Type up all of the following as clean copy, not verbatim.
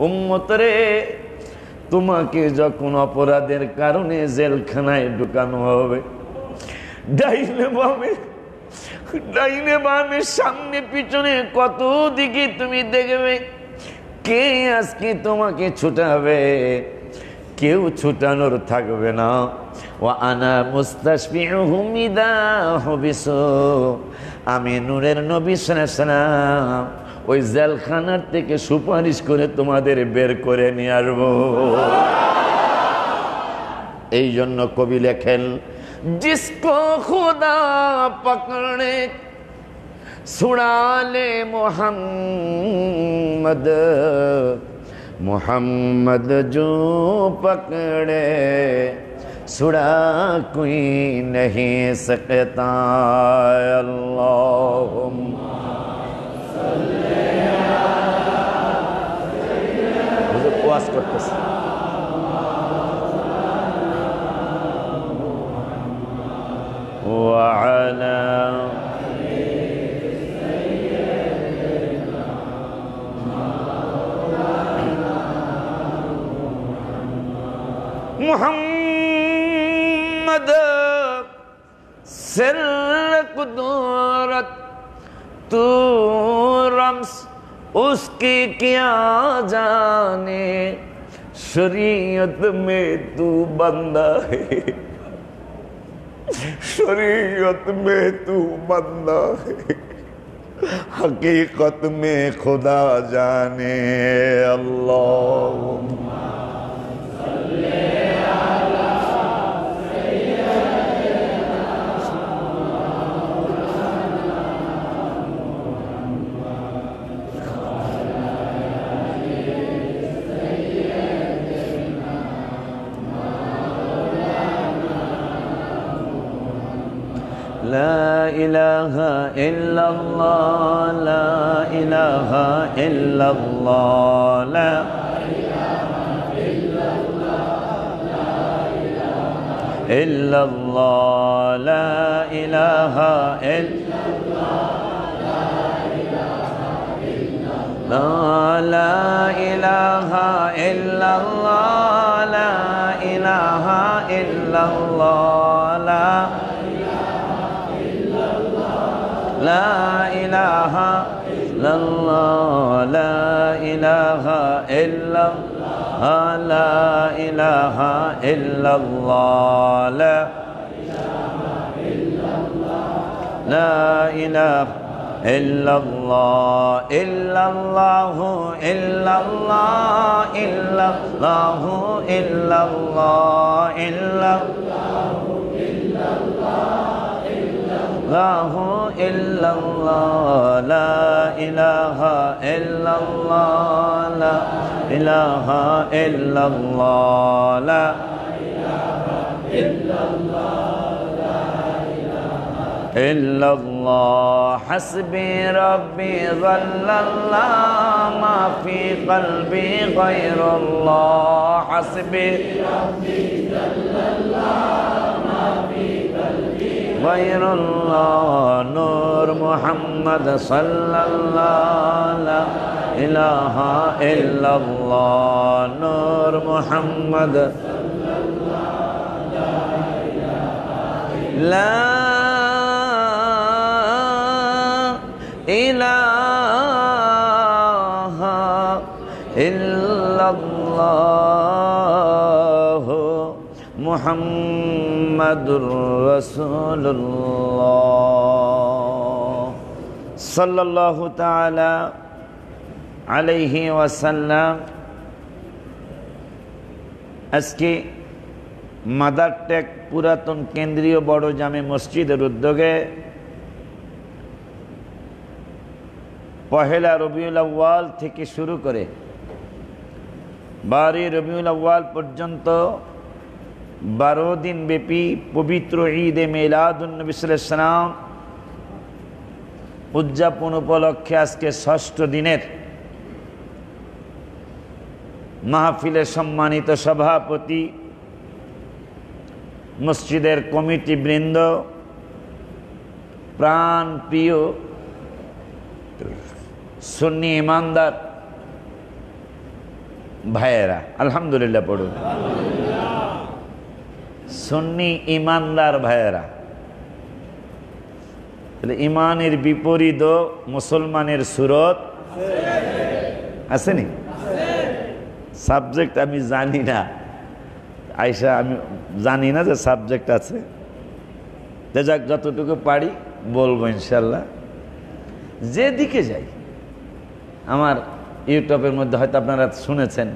উম্মত রে, তোমাকে যখন অপরাধের কারণে জেলখানায় ঢুকানো হবে, ডাইনে বামে সামনে পিছনে কত দিকে তুমি দেখবে, কে আজকে তোমাকে ছুটাবে? কেউ ছুটানোর থাকবে না। ওয়া আনা মুস্তাশফিউহুম ইযা হুবিসু, আমি নূরের নবী সাল্লাল্লাহু আলাইহি ওয়াসাল্লাম ওই জেলখানার থেকে সুপারিশ করে তোমাদের বের করে নিয়ে আসবো। এই জন্য কবি লেখেন, जिसको खुदा पकड़े छुड़ा ले मोहम्मद, मोहम्मद जो पकड़े छुड़ा कोई नहीं सकता। अल्लाहुम्मा सल्ली अला ওয়াজ করতেছে। وعلى محمد سر قدرت تو رمز उसकी क्या जाने, शरीयत में तू बंदा है, शरीयत में तू बंदा है, हकीकत में खुदा जाने। अल्लाहुम्मा सल्ली अला لا إله إلا الله، لا إله إلا الله، لا إله إلا الله، لا إله إلا الله، لا إله إلا الله، لا إله إلا الله، لا لا إله إلا الله، لا إله إلا الله، لا إله إلا الله، لا إله إلا الله، إلا الله، إلا الله، إلا الله، إلا الله، إلا الله إلا الله، لا إله إلا الله، لا إله إلا الله، لا إله إلا الله، لا إله إلا الله، حسبي ربي ظل الله، ما في قلبي غير الله، حسبي ربي ظل الله، ما في قلبي غير الله، نور محمد صلى الله، لا إله إلا الله، نور محمد صلى الله، لا إله إلا الله মুহাম্মাদুর রাসূলুল্লাহ সাল্লাল্লাহু তাআলা আলাইহি ওয়াসাল্লাম। আজকে মাদার টেক পুরাতন কেন্দ্রীয় বড় জামে মসজিদের উদ্যোগে পহেলা রবিউল আউয়াল থেকে শুরু করে 12 রবিউল আউয়াল পর্যন্ত 12 দিন ব্যাপী পবিত্র ঈদে মিলাদুন নবী সাল্লাল্লাহু আলাইহি ওয়াসাল্লাম উদযাপন উপলক্ষে আজকে 6ষ্ঠ দিনের মাহফিলের সম্মানিত সভাপতি, মসজিদের কমিটি বৃন্দ, প্রাণ প্রিয় সুন্নি ইমানদার ভাইয়েরা, আলহামদুলিল্লাহ পড়ুন। সুন্নি ইমানদার ভাইয়েরা, ইমানের বিপরীত মুসলমানের সুরত আসেনি? সাবজেক্ট আমি জানি না, আয়সা আমি জানি না যে সাবজেক্ট আছে, যাক যতটুকু পারি বলবো ইনশাল্লাহ। যেদিকে যাই, আমার ইউটিউবের মধ্যে হয়তো আপনারা শুনেছেন,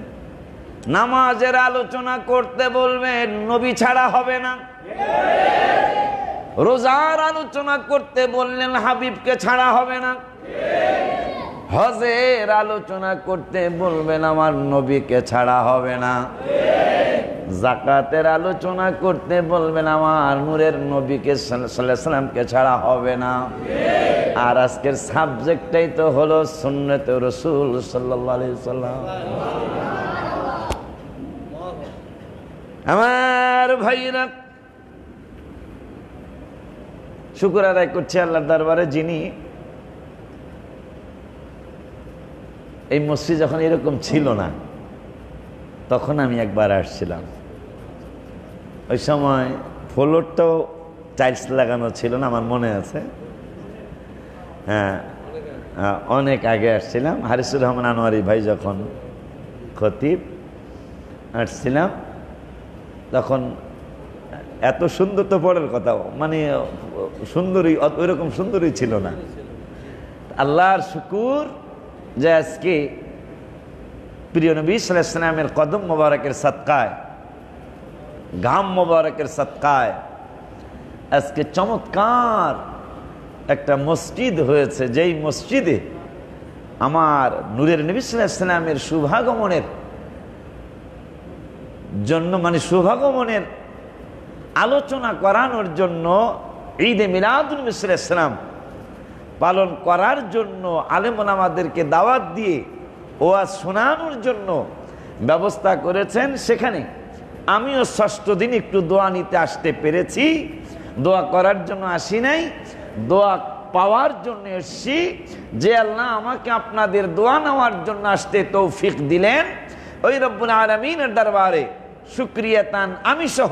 নামাজের আলোচনা করতে বলবেন, নবী ছাড়া হবে না। রোজার আলোচনা করতে বললেন, হাবিবকে ছাড়া হবে না। হজের আলোচনা করতে বলবেন, আমার নবীকে ছাড়া হবে না। যাকাতের আলোচনা করতে বলবেন, আমার নূরের নবীকে সাল্লাল্লাহু আলাইহি সাল্লামকে ছাড়া হবে না। আর আজকের সাবজেক্টটাই তো হলো সুন্নতে রাসূল সাল্লাল্লাহু আলাইহি সাল্লাম। আমার ভাইরা, শুকর আদায় করছি আল্লাহর দরবারে, যিনি এই মসজিদ যখন এরকম ছিল না, তখন আমি একবার আসছিলাম। ওই সময় ফ্লোরটাও টাইলস লাগানো ছিল না, আমার মনে আছে। হ্যাঁ, অনেক আগে আসছিলাম। হারিসুর রহমান আনোয়ারি ভাই যখন খতিব, আসছিলাম তখন এত সুন্দর তো পরের কথা, মানে সুন্দরী, ওইরকম সুন্দরী ছিল না। আল্লাহর শুকুর যে আজকে প্রিয় নবী সাল্লাল্লাহু আলাইহি সাল্লামের কদম মোবারকের সদকায়, ঘাম মোবারকের সদকায় আজকে চমৎকার একটা মসজিদ হয়েছে, যেই মসজিদে আমার নূরের নবী সাল্লাল্লাহু আলাইহি সাল্লামের শুভাগমনের জন্য, মানে শুভাগমনের আলোচনা করানোর জন্য, ঈদে মিলাদুন নবী সাল্লাল্লাহু আলাইহি সাল্লাম পালন করার জন্য আলেম ওলামাদেরকে দাওয়াত দিয়ে ওয়াজ শোনানোর জন্য ব্যবস্থা করেছেন। সেখানে আমিও ষষ্ঠ দিন একটু দোয়া নিতে আসতে পেরেছি। দোয়া করার জন্য আসি নাই, দোয়া পাওয়ার জন্য এসেছি। যে আল্লাহ আমাকে আপনাদের দোয়া নেওয়ার জন্য আসতে তৌফিক দিলেন, ওই রব্বুল আলামিনের দরবারে শুকরিয়াতান আমি সহ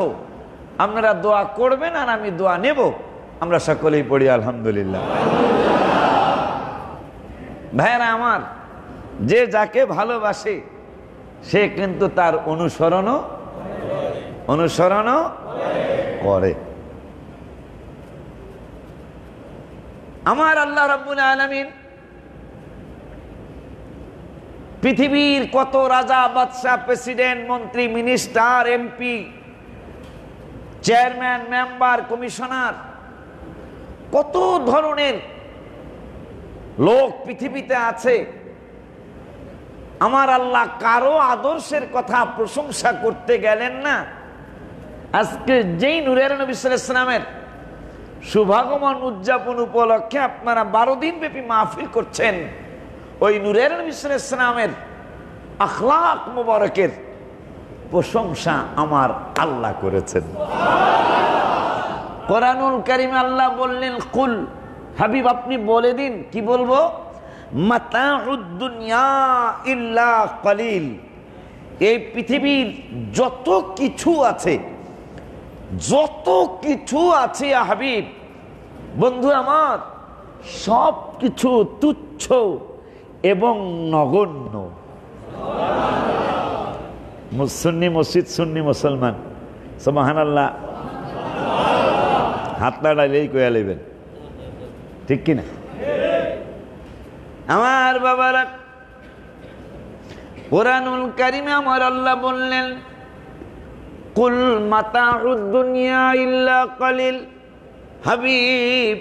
আপনারা দোয়া করবেন আর আমি দোয়া নেব। আমরা সকলেই পড়ি আলহামদুলিল্লাহ। ভাইরা আমার, যে যাকে ভালোবাসে সে কিন্তু তার অনুসরণও করে। আমার আল্লাহ রাব্বুল আলামিন পৃথিবীর কত রাজা, বাদশাহ, প্রেসিডেন্ট, মন্ত্রী, minister, MP, chairman, member, commissioner, কত ধরনের লোক পৃথিবীতে আছে। আমার আল্লাহ কারো আদর্শের কথা প্রশংসা করতে গেলেন না। আজকে যেই নূরের নবী সাল্লাল্লাহু আলাইহি সাল্লামের শুভাগমন উদযাপন উপলক্ষে আপনারা 12 দিন ব্যাপী মাহফিল করছেন, ওই নূরের নবী সাল্লাল্লাহু আলাইহি সাল্লামের আখলাক মুবারকের প্রশংসা আমার আল্লাহ করেছেন। কোরআনুল কারীমে আল্লাহ বললেন, কুল, হাবিব আপনি বলে দিন। কি বলবো? মাতাউদ দুনিয়া ইল্লা কলিল। এই পৃথিবীর যত কিছু আছে, হাবিব বন্ধু আমার, সব কিছু তুচ্ছ এবং নগণ্য। সুন্নি মসজিদ, সুন্নি মুসলমান, সুবহানাল্লাহ, হাত নাড়াইলেই কইয়া লইবেন, ঠিক কিনা? আমার বাবারা, কুরআনুল কারীমে আমার আল্লাহ বললেন, কুল মাতাউদ দুনিয়া ইল্লা কলিল। হাবিব,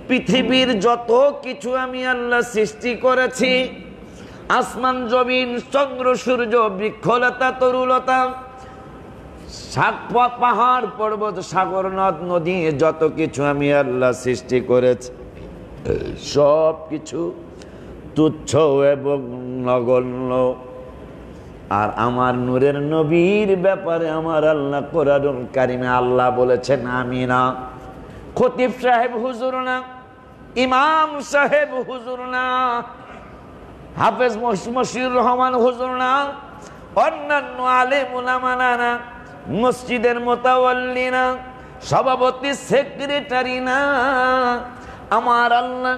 পৃথিবীর যত কিছু আমি আল্লাহ সৃষ্টি করেছি, আসমান জমিন, চন্দ্র সূর্য, বৃক্ষলতা তরুলতা, পাহাড় পর্বত, সাগর নদ নদী, যত কিছু আমি আল্লাহ সৃষ্টি করেছি, সব কিছু তুচ্ছ এবং নগণ্য। আর আমার নূরের নবীর ব্যাপারে আমার আল্লাহ কোরআনুল কারীমে আল্লাহ বলেছেন, আমি না, খতিব সাহেব হুজুর না, ইমাম সাহেব হুজুর না, হাফেজ মশিউর রহমান হুজুর না, অন্যান্য আলেম উলামারা, মসজিদের মুতাওয়াল্লিনা, সভাপতি, সেক্রেটারি না, আমার আল্লাহ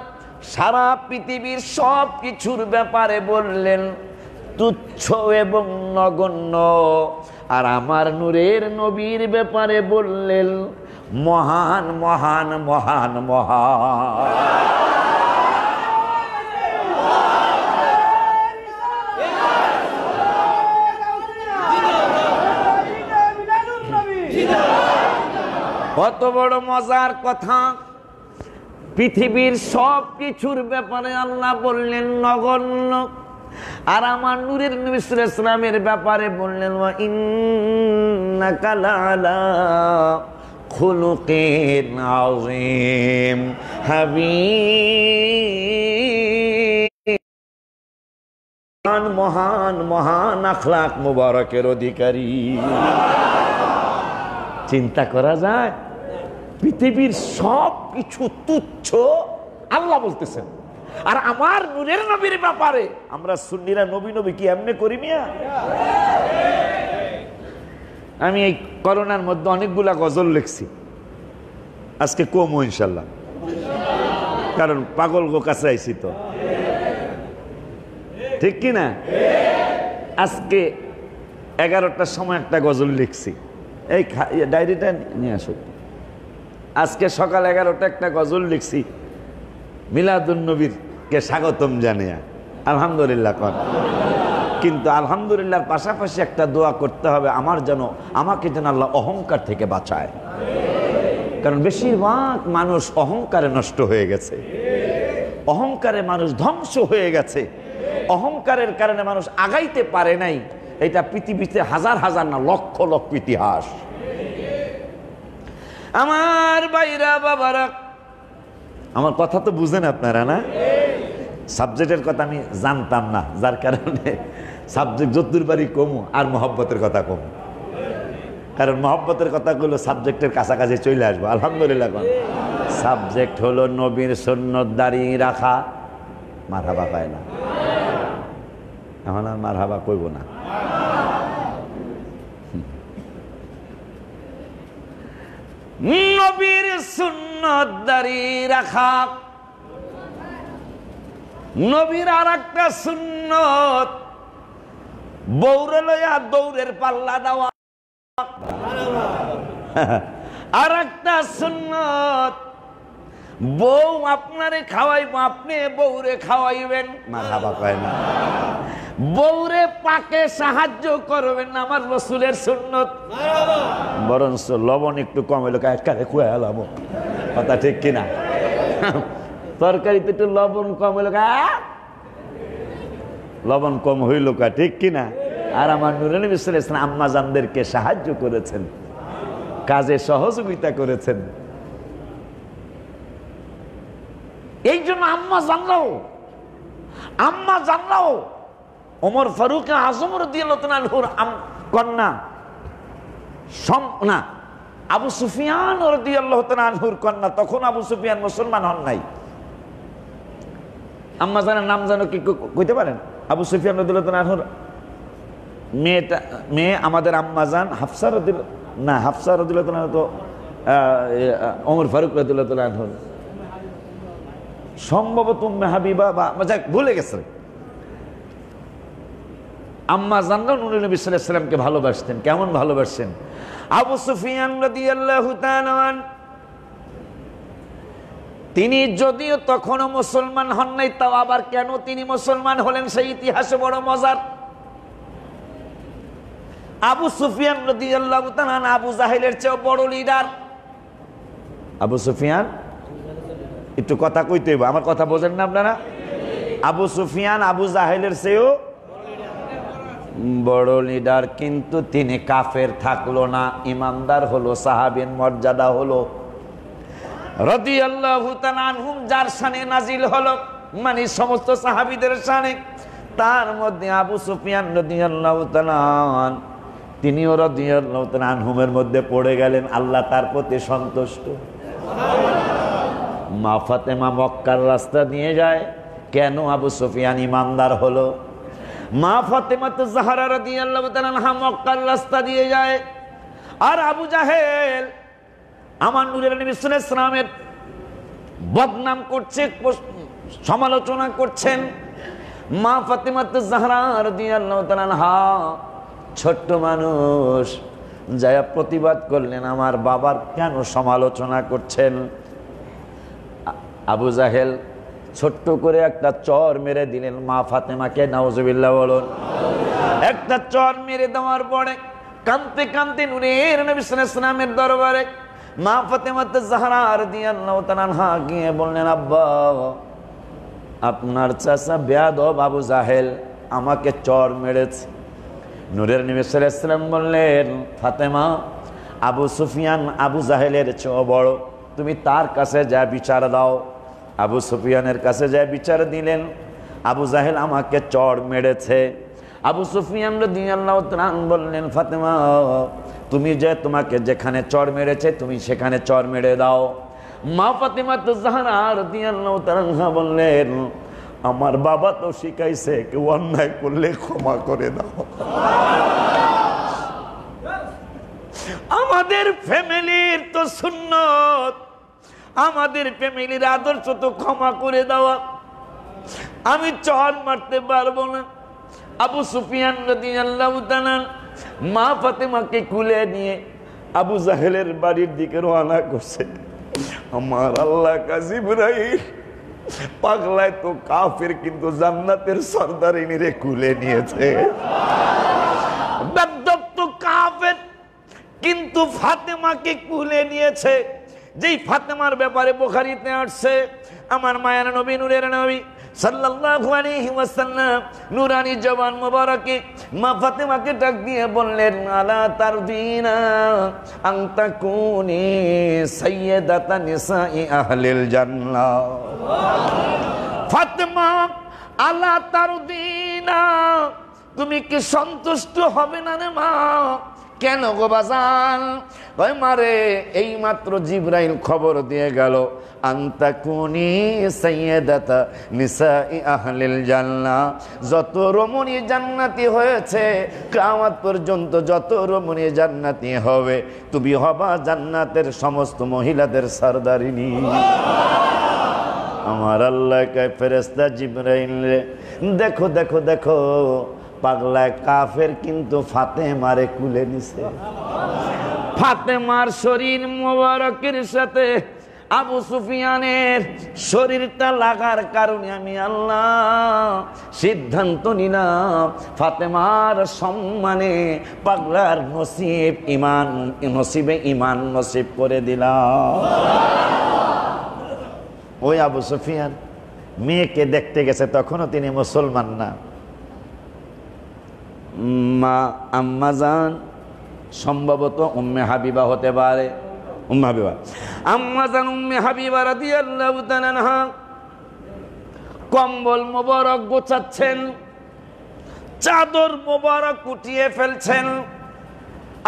সারা পৃথিবীর সব কিছুর ব্যাপারে বললেন তুচ্ছ এবং নগণ্য, আর আমার নূরের নবীর ব্যাপারে বললেন মহান মহান মহান মহান। কত বড় মজার কথা, পৃথিবীর সব কিছুর ব্যাপারে আল্লাহ বললেন নগণ্য, আর আমার নূরের নবী সাল্লাল্লাহু আলাইহি ওয়াসাল্লামের ব্যাপারে বললেন ওয়া ইন্নাকা লাআলা খুলুকিন আযীম। হাবিব মহান মহান আখলাক মুবারকের অধিকারী। চিন্তা করা যায়, পৃথিবীর সব কিছু তুচ্ছ আল্লাহ বলতেছেন, আর আমার নূরের নবীর ব্যাপারে আমরা সুন্নিরা নবী নবী কি এমনি করি মিয়া? আমি এই করোনার মধ্যে অনেকগুলা গজল লিখছি, আজকে কমও ইনশাল্লাহ, কারণ পাগল গো কাছে আইছি তো, ঠিক কি না? আজকে 11টার সময় একটা গজল লিখছি, এই ডায়েরিটা নিয়ে আসো। আজকে সকাল 11টা একটা গজল লিখছি মিলাদুন নবীকে স্বাগতম জানিয়া, আলহামদুলিল্লাহ কর। কিন্তু আলহামদুলিল্লাহর পাশাপাশি একটা দোয়া করতে হবে, আমাকে যেন আল্লাহ অহংকার থেকে বাঁচায়, কারণ বেশিরভাগ মানুষ অহংকারে নষ্ট হয়ে গেছে, অহংকারে মানুষ ধ্বংস হয়ে গেছে, অহংকারের কারণে মানুষ আগাইতে পারে নাই। এটা পৃথিবীতে হাজার হাজার না লক্ষ লক্ষ ইতিহাস। আমার ভাইরা বাবারা, আমার কথা তো বুঝেন আপনারা না? সাবজেক্টের কথা আমি জানতাম না, যার কারণে সাবজেক্ট যতদূর বাড়ি কমু আর মহব্বতের কথা কমু, কারণ মহব্বতের কথাগুলো সাবজেক্টের কাছাকাছি চলে আসবো। আলহামদুলিল্লাহ। সাবজেক্ট হলো নবীর সুন্নত দাঁড়িয়ে রাখা। মারহাবা পায় না, এখন আর মারহাবা কইব না। নবীর সুন্নত দাঁড়িয়ে রাখা, নবীর আর একটা সুন্নত বৌরে লইয়া দৌড়ের পাল্লা দেওয়া, আর একটা সুন্নত বউ আপনারে খাওয়াইব, আপনি বউরে খাওয়াইবেন। মারহাবা কয় না। বউরে পাকে সাহায্য করবেন, আমার রাসূলের সুন্নত। বরঞ্চ লবণ একটু কম হইলো কারে খুয়া এলাম, কথা ঠিক কিনা? তরকারিতে একটু লবণ কম হইলো, লবণ কম হইল কা, ঠিক কিনা? আর আমার নূরে নবী সাল্লাল্লাহু আলাইহি ওয়াসাল্লাম আম্মা জানদেরকে সাহায্য করেছেন, কাজে সহযোগিতা করেছেন। এই জন্য আম্মা জানলাও ওমর ফারুক আজম রাদিয়াল্লাহু তাআলা আনহুর কন্যা না, আবু সুফিয়ান রাদিয়াল্লাহু তাআলা আনহুর কন্যা। তখন আবু সুফিয়ান মুসলমান হন নাই। আম্মা জানের নাম জানো কি কইতে পারেন? আবু সুফিয়ান রাদিয়াল্লাহু তাআলা আনহুর মেয়ে আমাদের আম্মা জান হাফসা রাদিয়াল্লাহু তাআলা তো ওমর ফারুক রাদিয়াল্লাহু তাআলা আনহুর সম্ভবত উম্মে হাবিবা বা ভুলে গেছে। আম্মা জানরা নূরে নবী সাল্লাল্লাহু আলাইহি ওয়াসাল্লামকে ভালোবাসতেন। কেমন ভালোবাসতেন? আবু সুফিয়ান রাদিয়াল্লাহু তাআলা তিনি যদিও তখনও মুসলমান হন নাই, তাও আবার কেন তিনি মুসলমান হলেন সেই ইতিহাসে বড় মজার। আবু সুফিয়ান রাদিয়াল্লাহু তাআলা আবু জাহেলের চেয়ে বড় লিডার। আবু সুফিয়ান, একটু কথা কইতে হইব, আমার কথা বোঝেন না আপনারা? আবু সুফিয়ান আবু জাহেলের চেয়েও বড় লিডার, কিন্তু তিনি কাফের থাকলো না, ইমানদার হলো, সাহাবীর মর্যাদা হলো রাদিয়াল্লাহু তাআলা আনহুম, যার শানে নাজিল হলো, মানে সমস্ত সাহাবীদের শানে। তার মধ্যে আবু সুফিয়ান রাদিয়াল্লাহু তাআলা তিনিও রাদিয়াল্লাহু তাআলা আনহুমের মধ্যে পড়ে গেলেন। আল্লাহ তার প্রতি সন্তুষ্ট। মা ফাতেমা মক্কার রাস্তা দিয়ে যায়, কেন আবু সুফিয়ান ইমানদার হলো? মা ফাতেমা জাহরা রাদিয়াল্লাহু তাআলা আনহা মক্কার রাস্তা দিয়ে যায়, আর আবু জাহেল আমার নূরের নবী সাল্লাল্লাহু আলাইহি ওয়াসাল্লামের বদনাম করছে, সমালোচনা করছেন। মা ফাতেমা জাহরা রাদিয়াল্লাহু তাআলা আনহা ছোট্ট মানুষ, যায় প্রতিবাদ করলেন, আমার বাবার কেন সমালোচনা করছেন? আবু জাহেল ছোট্ট করে একটা চর মেরে দিলেন মা ফাতেমাকে, নাউজুবিল্লাহ বলুন। একটা চর মেরে দেওয়ার পরে কাঁদতে কাঁদতে নূরের নবী সাল্লাল্লাহু আলাইহি ওয়াসাল্লামের দরবারে মা ফাতেমা জাহরা রাদিয়াল্লাহু তাআলা আনহা গিয়ে বললেন, আব্বা, আপনার চাচা বেয়াদব আবু জাহেল আমাকে চর মেরেছে। নূরের নবী সাল্লাল্লাহু আলাইহি ওয়াসাল্লাম বললেন, ফাতেমা, আবু সুফিয়ান আবু জাহেলের চেয়ে বড়, তুমি তার কাছে যা বিচার দাও। আবু সুফিয়ানের কাছে যা বিচার দিলেন, আবু জাহেল আমাকে চর মেরেছে। আবু সুফিয়ান রাদিয়াল্লাহু তাআলা বললেন, ফাতেমা, তুমি যে তোমাকে যেখানে চর মেরেছে তুমি সেখানে চর মেরে দাও। মা ফাতেমা জাহরা রাদিয়াল্লাহু তাআলা বললেন, আমার বাবা তো শিখাইছে কেউ অন্যায় করলে ক্ষমা করে দাও। আমাদের ফ্যামিলির তো সুন্নত, আমাদের ফ্যামিলির আদর্শ তো ক্ষমা করে দেওয়া। আমি চর মারতে পারবো না। আবু সুফিয়ান রাদিয়াল্লাহু তাআলা মা ফাতেমাকে কুলে নিয়ে আবু জাহেলের বাড়ির দিকে রওনা করছে। আমার আল্লাহ কা জিবরাইল, পাগলায় তো কাফের কিন্তু জান্নাতের সরদারিনীরে কুলে নিয়েছে। বেদ্যপ্ত কাফের কিন্তু ফাতেমাকে কুলে নিয়েছে। যেই ফাতেমার ব্যাপারে বুখারীতে আসছে, আমার মায়ের নবী নূরের নবী সাল্লাল্লাহু আলাইহি ওয়াসাল্লাম নূরানী জবান মুবারকে মা ফাতেমাকে ডাক দিয়ে বললেন, আলা তারদিনা আন তাকুনি সাইয়্যিদাতা নিসাই আহলিল জান্নাহ। ফাতেমা, আলা তারদিনা, তুমি কি সন্তুষ্ট হবে না রে মা? কেন গো বাজান? কয় মারে, এই মাত্র জিবরাইল খবর দিয়ে গেল, আনতাকুনি সাইয়্যিদাতা নিসাই আহলিল জান্নাহ। যত রমণী জান্নাতি হয়েছে কিয়ামত পর্যন্ত যত রমণী জান্নাতি হবে, তুমি হবা জান্নাতের সমস্ত মহিলাদের সরদারিনী। আমার আল্লাহ কয়, ফেরেশতা জিবরাইল রে, দেখো দেখো দেখো, পাগলা কাফের কিন্তু ফাতেমারে কুলে নিছে। ফাতেমার শরীর মোবারকের সাথে আবু সুফিয়ানের শরীরটা লাগার কারণে আমি আল্লাহ সিদ্ধান্ত নিলাম, ফাতেমার সম্মানে পাগলার নসিব ইমান, নসিবে ইমান নসিব করে দিলাম। ওই আবু সুফিয়ান মেয়েকে দেখতে গেছে, তখনও তিনি মুসলমান না। মা আম্মাজান, সম্ভবত উম্মে হাবিবা হতে পারে, উম্মে হাবিবা, আম্মাজান উম্মে হাবিবা রাদিয়াল্লাহু তাআলা আনহা কম্বল মোবারক গোছাচ্ছেন, চাদর মোবারক উঠিয়ে ফেলছেন।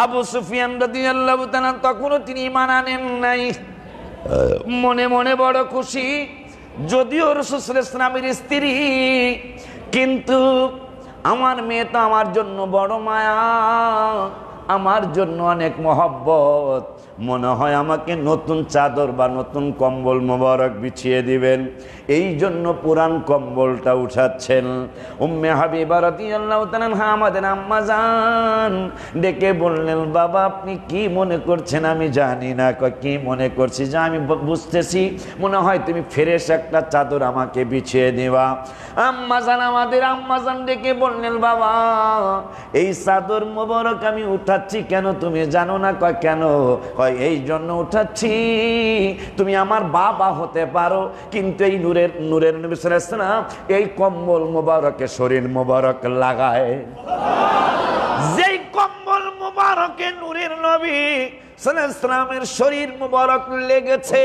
আবু সুফিয়ান রাদিয়াল্লাহু তাআলা তখনও তিনি ঈমান আনেন নাই। মনে মনে বড় খুশি, যদিও রাসূল সাল্লাল্লাহু আলাইহি ওয়াসাল্লামের স্ত্রী, কিন্তু আমার মেয়ে তো আমার জন্য বড় মায়া, আমার জন্য অনেক মহব্বত, মনে হয় আমাকে নতুন চাদর বা নতুন কম্বল মোবারক বিছিয়ে দিবেন। এই জন্য পুরান কম্বলটা উঠাচ্ছেন। উম্মে হাবিবা রাদিয়াল্লাহু তাআলা আনহা আমাদের আম্মা জান ডেকে বললেন, বাবা আপনি কি মনে করছেন আমি জানি না। কি মনে করছি? যে আমি বুঝতেছি মনে হয় তুমি ফ্রেশ একটা চাদর আমাকে বিছিয়ে দিবা। আম্মা জান, আমাদের আম্মা জান ডেকে বললেন, বাবা এই চাদর মোবারক আমি উঠাচ্ছি কেন তুমি জানো না? কয় কেন? কয় এই জন্য উঠাচ্ছি, তুমি আমার বাবা হতে পারো, কিন্তু এই নূরের নবী সাল্লাল্লাহু আলাইহি ওয়াসাল্লাম এই কম্বল মোবারকে শরীর মোবারক লাগায়। যেই কম্বল মোবারকে নূরের নবী সাল্লাল্লাহু আলাইহি ওয়াসাল্লামের শরীর মোবারক লেগেছে,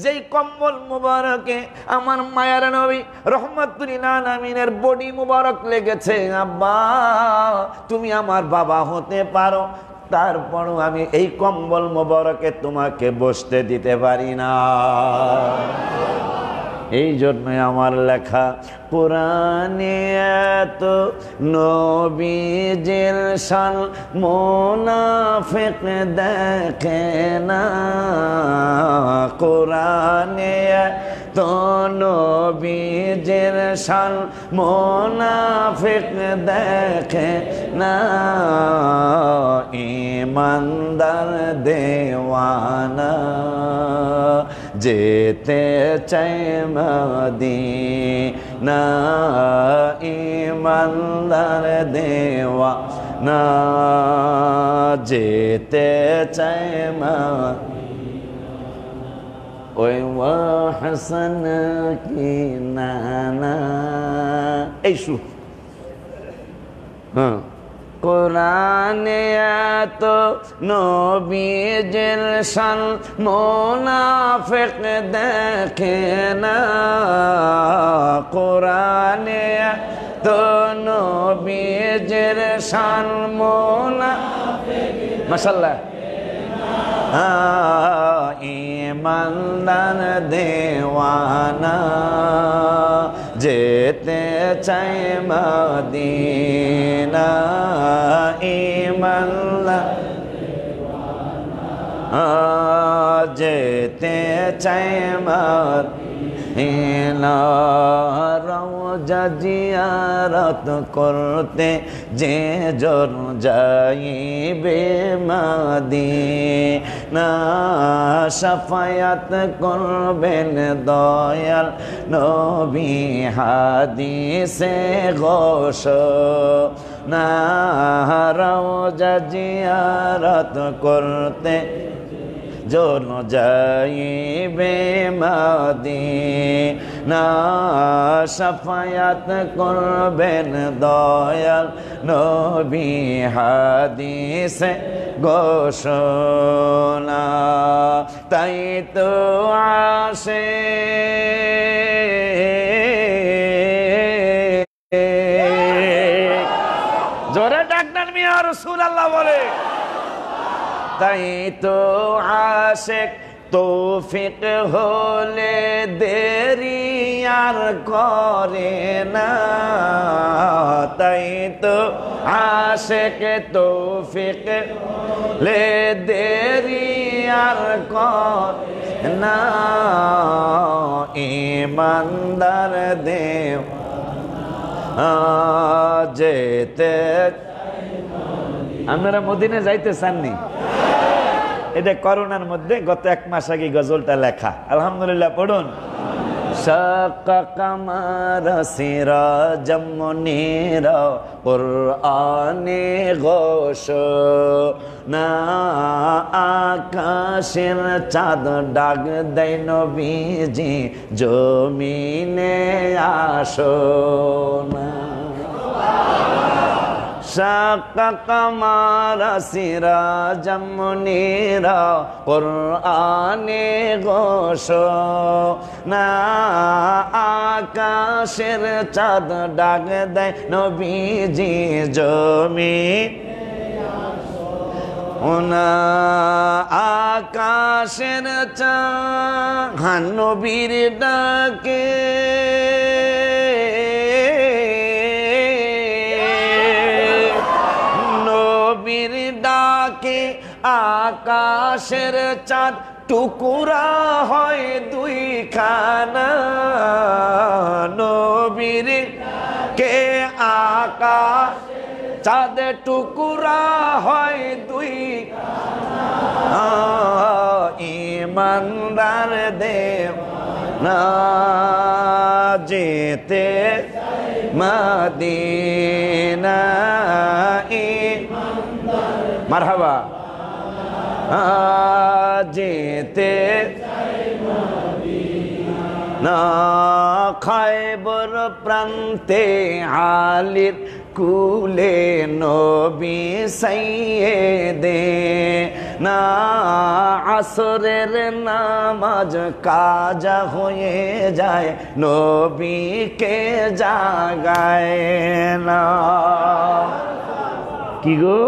যেই কম্বল মোবারকে আমার মায়ার নবী রাহমাতুল লিল আলামিনের বডি মোবারক লেগেছে, আব্বা তুমি আমার বাবা হতে পারো, তারপরও আমি এই কম্বল মোবারকে তোমাকে বসতে দিতে পারি না। এই জন্যই আমার লেখা কোরআনে এত নবীজির শান মুনাফিক দেখে না, কোরআনে এত নবীজির শান মুনাফিক দেখে না, ইমানদার দেওয়ানা যেতে চাই মদিনা, ইমানদার দেওয়ানা যেতে চাই ওই হাসান কি নানা, এই সু হ্যাঁ। কোরআনে এত নবীজির শান মুনাফিক দেখে না, কোরআনে এত নবীজির শান মুনাফিক মাশাআল্লাহ ইমানদার দেওয়ানা যেতে চাই মদিনা, ইমানদার যেতে চাই মদিনা, রওজা জিয়ারত করতে যে জন যাইবে মদিনা, শাফায়াত করবেন দয়াল নবী হাদিসে ঘোষণা, রওজা জিয়ারত করতে জন যাইবে মদিনা, শাফায়াত করবেন দয়াল নবী হাদিসে ঘোষণা, তাই তো আসে জোরে ডাক্তার মিয়া রাসূলুল্লাহ বলে, তাই তো আশেক তৌফিক হলে দেরি আর করে না, তাই তো আশেক তৌফিক হলে দেরি আর করে না, ইমানদার দেও যেতে। আপনারা মদিনা যাইতে চাননি? এটা করোনার মধ্যে গত 1 মাস আগে গজলটা লেখা, আলহামদুলিল্লাহ পড়ুন। শাক্কা কামার সিরাজাম মুনীরা কুরআনে ঘোষণা, আকাশের চাঁদ ডাক দেয় নবীজি জমিনে আসোনা, শাক্কা কামার সিরাজাম মুনীরা কুরআনে ঘোষণা, আকাশের চাঁদ ডাক দেয় নবীজি জমিনে আসোনা, আকাশের চাঁদ নবীর ডাকে ডাকে, আকাশের চাঁদ টুকুরা হয় 2 খানা, নবীর কে আকাশ চাঁদ টুকুরা হয় 2 খানা, ইমানদার দেব না যেতে মদিনা, মারহাবা যেতে না, খায়বর প্রান্তে আলীর কুলে নবী সাইয়েদে না, আসরের নামাজ কাজা হয়ে যায় নবীকে জাগায় না। কি গো?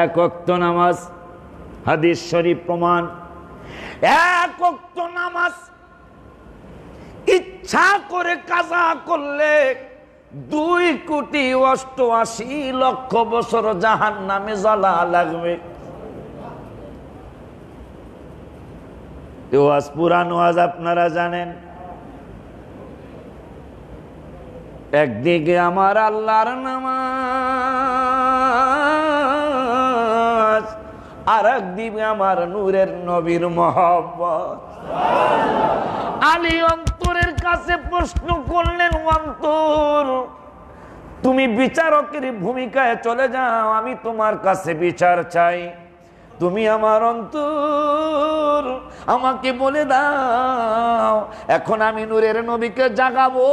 1 ওয়াক্ত নামাজ, হাদিস শরীফ প্রমাণ। 1 ওয়াক্ত নামাজ ইচ্ছা করে কাজা করলে 2,88,00,000 বছর জাহান্নামে জ্বালা লাগবে। ওয়াজ পুরান ওয়াজ আপনারা জানেন। একদিকে আমার আল্লাহর নামাজ, আর একদিকে আমার নূরের নবীর মহব্বত। আলী অন্তরের কাছে প্রশ্ন করলেন, অন্তর তুমি বিচারকের ভূমিকায় চলে যাও, আমি তোমার কাছে বিচার চাই। তুমি আমার অন্তর, আমাকে বলে দাও এখন আমি নূরের নবীকে জাগাবো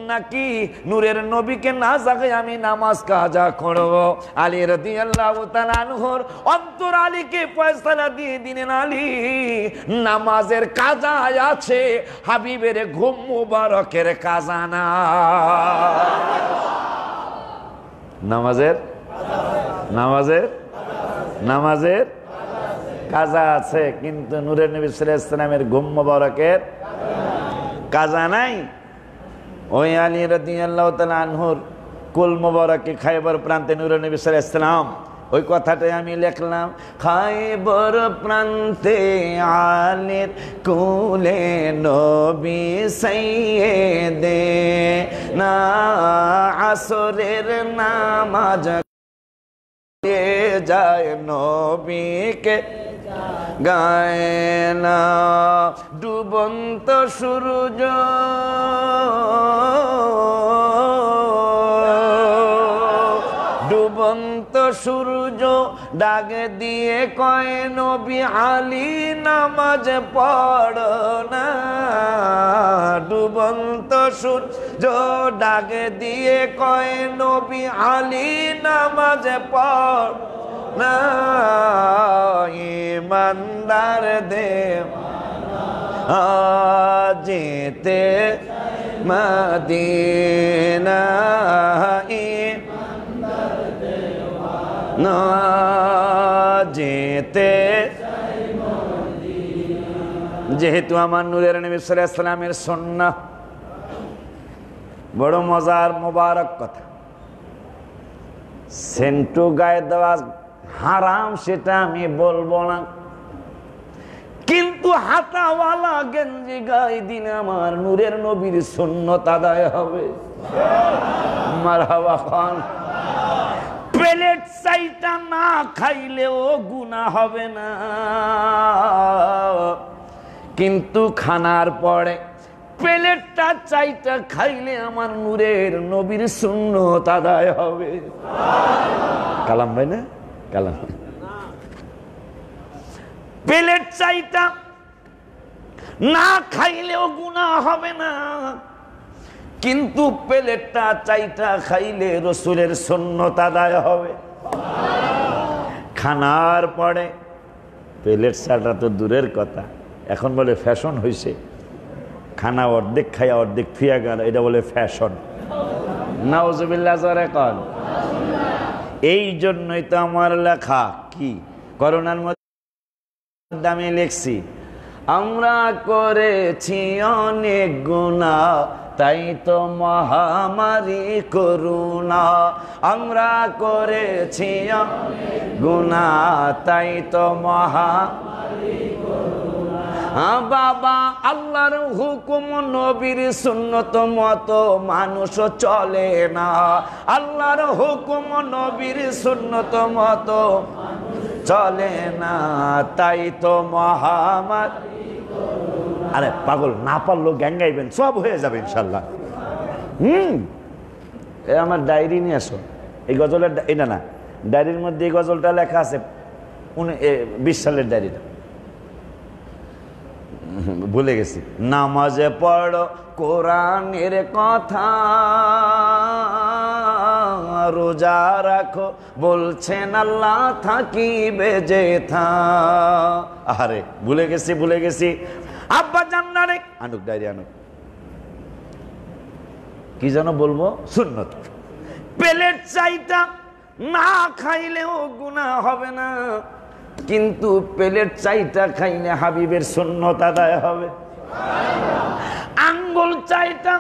নাকি নূরের নবীকে না জাগাই আমি নামাজ কাজা করব। আলী রাদিয়াল্লাহু তাআলা আনহুর অন্তর আলীকে ফয়সালা দিয়ে দিলেন, আলী নামাজের কাজা আছে, হাবিবের ঘুম মুবারকের কাজা না। নামাজের কাজা আছে, কিন্তু নূরের নবী সাল্লাল্লাহু আলাইহি ওয়াসাল্লামের ঘুম মুবারকের কাজা নাই। ওই আলী রাদিয়াল্লাহু তাআলা আনহুর কুল মুবারকে খায়বার প্রান্তে নূরের নবী সাল্লাল্লাহু আলাইহি ওয়াসাল্লাম, ওই কথাটাই আমি লিখলাম, খায়বার প্রান্তে আলীর কুলে নবী সাইয়্যিদে না আসরের নামাজ যায় নবীকে গায় না। ডুবন্ত সূর্য ডাক দিয়ে কয় নবী আলী নামাজ পড় না। ডুবন্ত সূর্য ডাক দিয়ে কয় নবী আলী নামাজ পড় না। ইমানদার দেব যেতে মদিনা, না যেতে, যেহেতু আমার নূরের নবী সাল্লাল্লাহু আলাইহি ওয়াসাল্লামের সুন্নাহ, বড় মজার মোবারক কথা। সেন্টু গায়ে দেওয়া হারাম সেটা আমি বলবো না, কিন্তু হাতাওয়ালা গেঞ্জি গায়ে দিনে আমার নূরের নবীর সুন্নত আদায় হবে। মারহাবা খান। প্লেট চাইটা না খাইলেও গুনাহ হবে না, কিন্তু খানার পরে প্লেটটা চাইটা খাইলে আমার নূরের নবীর সুন্নত আদায় হবে। কালাম ভাই না, কালাম। প্লেট চাইটা না খাইলেও গুনাহ হবে না, কিন্তু প্লেটটা চাইটা খাইলে রসুলের সুন্নত আদায় হবে। খানার পরে প্লেট চাটা তো দূরের কথা, এখন বলে ফ্যাশন হয়েছে, খানা অর্ধেক খাইয়া অর্ধেক ফিয়া গেল, এটা বলে ফ্যাশন। নাউজুবিল্লাহ জোরে কন। এই জন্যই তো আমার লেখা কি করোনার মধ্যে আমি লিখছি, আমরা করেছি অনেক গুনাহ তাই তো মহামারী করুণা। আমরা করেছি গুনাহ তাই তো মহামারী করুণা। বাবা আল্লাহর হুকুম নবীর সুন্নত মতো মানুষ চলে না। আল্লাহর হুকুম নবীর সুন্নত মতো চলে না, তাই তো মহামারী। আরে পাগল, না পারলেও গ্যাং গাইবেন, সব হয়ে যাবে ইনশাল্লাহ। আমার ডায়েরি নিয়ে আসো, এই গজলের এটা না, ডায়েরির মধ্যে এই গজলটা লেখা আছে 20 সালের ডায়েরিটা, ভুলে গেছি। নামাজে পড়ো কোরআনের কথা, রোজা রাখো বলছেন আল্লাহ, থাকিবে যেথা। আরে ভুলে গেছি। আব্বা জান্নারে আনুক ডায়েরি আনুক, কি যেন বলবো, সুন্নত। প্লেট চাইটা না খাইলেও গুনাহ হবে না, কিন্তু প্লেট চাইটা খাইলে হাবিবের সুন্নত আদায় হবে। আঙ্গুল চাইটা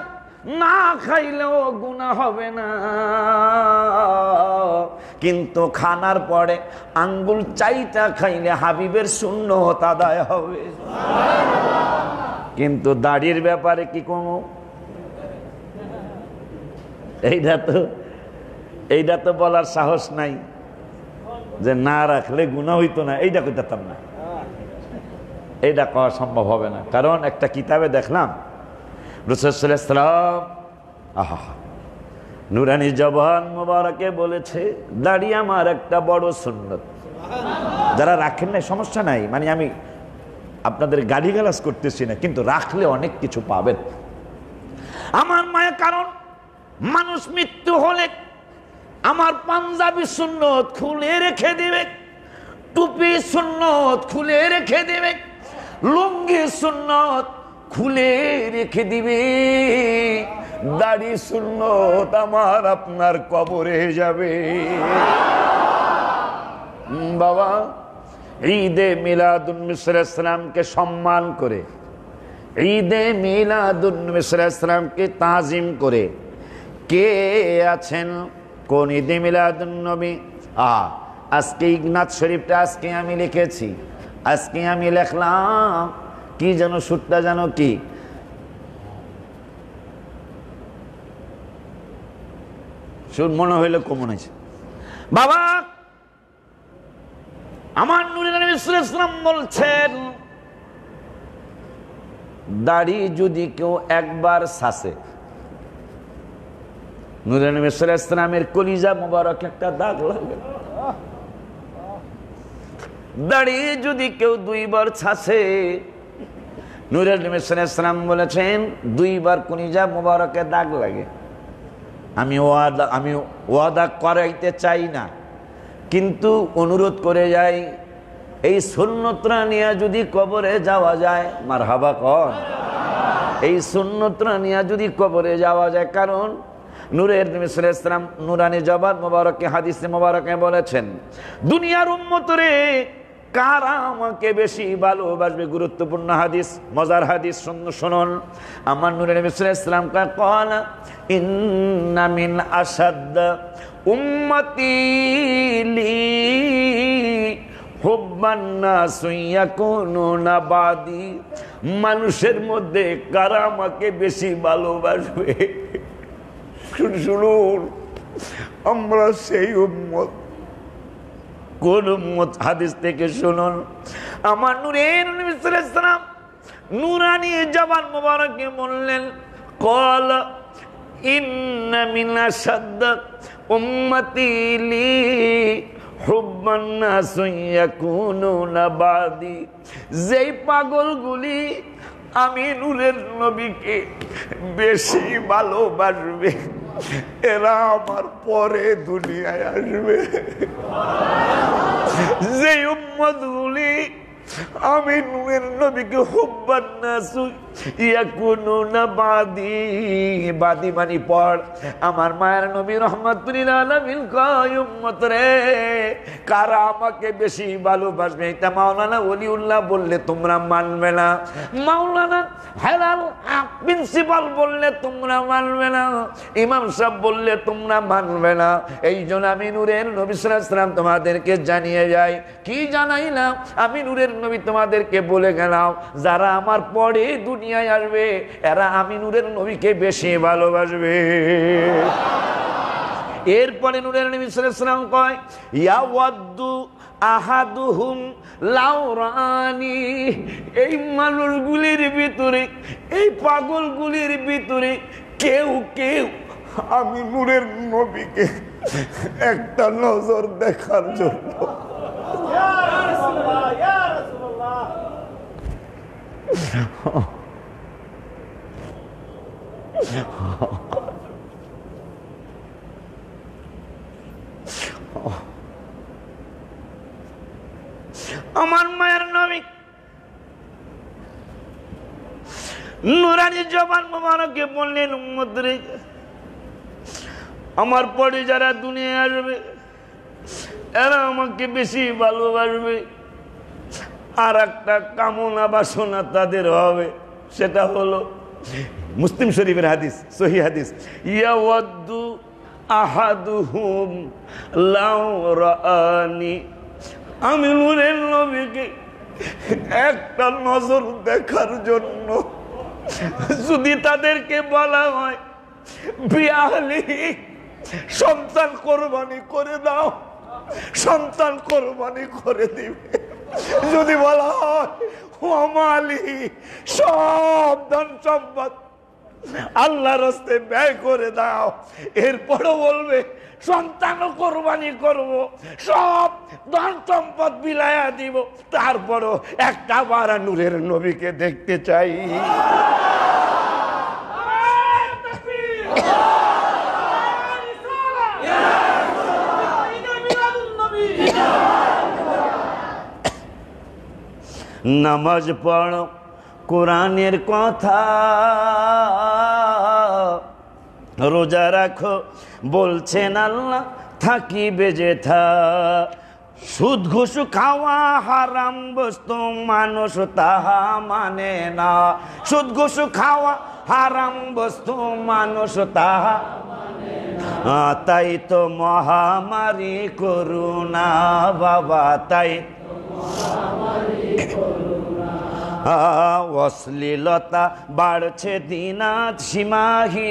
না খাইলেও গুনাহ হবে না, কিন্তু খানার পরে আঙ্গুল চাইটা খাইলে হাবিবের সুন্নত আদায় হবে। কিন্তু দাড়ির ব্যাপারে কি কমো? এইটা তো বলার সাহস নাই যে না রাখলে গুনাহ হইতো না, এইটা কইতাম না, এইটা করা সম্ভব হবে না। কারণ একটা কিতাবে দেখলাম রাসূল সাল্লাল্লাহু আলাইহি ওয়াসাল্লাম আহা নুরানি জবান মোবারকে বলেছে দাড়ি আমার একটা বড় সুন্নত। যারা রাখেন না সমস্যা নাই, মানে আমি আপনাদের গালিগালাজ করতেছি না, কিন্তু রাখলে অনেক কিছু পাবেন আমার মায়ের। কারণ মানুষ মৃত্যু হলে আমার পাঞ্জাবি সুন্নত খুলে রেখে দিবে, টুপি সুন্নত খুলে রেখে দিবে, লুঙ্গি সুন্নত খুলে রেখে দিবে, দাড়ি সুন্নত আমার আপনার কবরে যাবে। বাবা ঈদে মিলাদুন নবী সাল্লাল্লাহু আলাইহি ওয়াসাল্লামকে সম্মান করে, ঈদে মিলাদুন নবী সাল্লাল্লাহু আলাইহি ওয়াসাল্লামকে তাজিম করে কে আছেন? কোন ঈদে মিলাদুন নবী? আজকে ইগনাত শরীফটা আজকে আমি লিখেছি, আজকে আমি লিখলাম কি যেন সুরটা জানো কি? সুর মনে হইলে কমন হয়েছে। বাবা আমার নূরে নবী সাল্লাল্লাহু আলাইহি ওয়াসাল্লাম বলছেন দাড়ি যদি কেউ একবার ছাসে, নূরে নবী সাল্লাল্লাহু আলাইহি ওয়াসাল্লামের কলিজা মোবারক একটা দাগ লাগে। দাড়ি যদি কেউ দুইবার ছাসে, নূরে নবী সাল্লাল্লাহু আলাইহি ওয়াসাল্লাম বলেছেন দুইবার কলিজা মোবারকে দাগ লাগে। আমি ওয়াদা করাইতে চাই না, কিন্তু অনুরোধ করে যাই, এই সুন্নতরা নিয়ে যদি কবরে যাওয়া যায়, মারহাবা কন, এই সুন্নতরা নিয়ে যদি কবরে যাওয়া যায়। কারণ নূরের নবী সাল্লাল্লাহু আলাইহি ওয়াসাল্লাম নুরানি জবান মোবারকে হাদিসে মোবারকে বলেছেন দুনিয়ার উম্মতরে কারা আমাকে বেশি ভালোবাসবে। গুরুত্বপূর্ণ হাদিস, মজার হাদিস শুনুন। আমার নূরে নবী সাল্লাল্লাহু আলাইহি ওয়াসাল্লাম قال إن من أشد أمتي لي حب الناس يكونون بعدي। মানুষের মধ্যে কারা আমাকে বেশি ভালোবাসবে? শুনুন, আমরা সেই উম্মত। কোন উম্মত? হাদিস থেকে শুনুন। আমার নূরের নবী সাল্লাল্লাহু আলাইহি ওয়াসাল্লাম নূরানি জবান মোবারকে বললেন قال إن من أشد أمتي لي حب الناس يكونون بعدي। যেই পাগলগুলি আমি নূরের নবীকে বেশি ভালোবাসবে এরা আমার পরে দুনিয়ায় আসবে। যে উম্মতগুলি আমি নূরের নবীকে হুব্বান নাস ইয়াকুনুনা বাদি, বাদি মানে পর। আমার মায়ের নবী রাহমাতুল লিল আলামিন কয় উম্মত রে কারা আমাকে বেশি ভালোবাসবে? এটা মাওলানা ওলিউল্লাহ বললে তোমরা মানবে না, মাওলানা হেলাল প্রিন্সিপাল বললে তোমরা মানবে না, ইমাম সাহেব বললে তোমরা মানবে না। এই জন্য আমি নূরের নবী সাল্লাল্লাহু আলাইহি ওয়াসাল্লাম তোমাদেরকে জানিয়ে যাই। কি জানাইলাম? আমি নূরের নবী তোমাদেরকে বলে গেলাম যারা আমার পরে দুনিয়ায় আসবে এরা আমি নূরের নবীকে বেশি ভালোবাসবে। এরপরে নূরের নবী সাল্লাল্লাহু আলাইহি ওয়াসাল্লাম কয় ইয়াওয়াদ্দু আহাদুহুম লাউরানি। এই মানুষগুলির ভিতরে, এই পাগলগুলির ভিতরে কেউ কেউ আমি নূরের নবীকে একটা নজর দেখার জন্য আমার মায়ের নবী নুরানি জবান মোবারকে বললেন উম্মত রে আমার পরে যারা দুনিয়ায় আসবে এরা আমাকে বেশি ভালোবাসবে। আর একটা কামনা বাসনা তাদের হবে, সেটা হলো মুসলিম শরীফের হাদিস, সহি হাদিস, ইয়াওয়াদ্দু আহাদুহুম লাউ রাআনি, আমি নূরের নবীকে একটা নজর দেখার জন্য যদি তাদেরকে বলা হয় বিয়াহলি সন্তান কোরবানি করে দাও, সন্তান কোরবানি করে দিবে। যদি বলা হয় ওমালি সব ধন সম্পদ আল্লাহর রাস্তায় ব্যয় করে দাও, এরপরও বলবে সন্তানও কোরবানি করব, সব ধন সম্পদ বিলায়া দিব, তারপরও একটা বার নূরের নবীকে দেখতে চাই। নামাজ পড়ো, কোরআনের কথা, রোজা রাখো, বলছেন আল্লাহ থাকিবে যেথা। সুদ ঘুষ খাওয়া হারাম বস্তু, মানুষ তাহা মানে না। সুদ ঘুষ খাওয়া হারাম বস্তু, মানুষ তাহা, তাই তো মহামারী করুণা বাবা, তাই অশ্লীলতা বাড়ছে দিনাত সীমাহীন,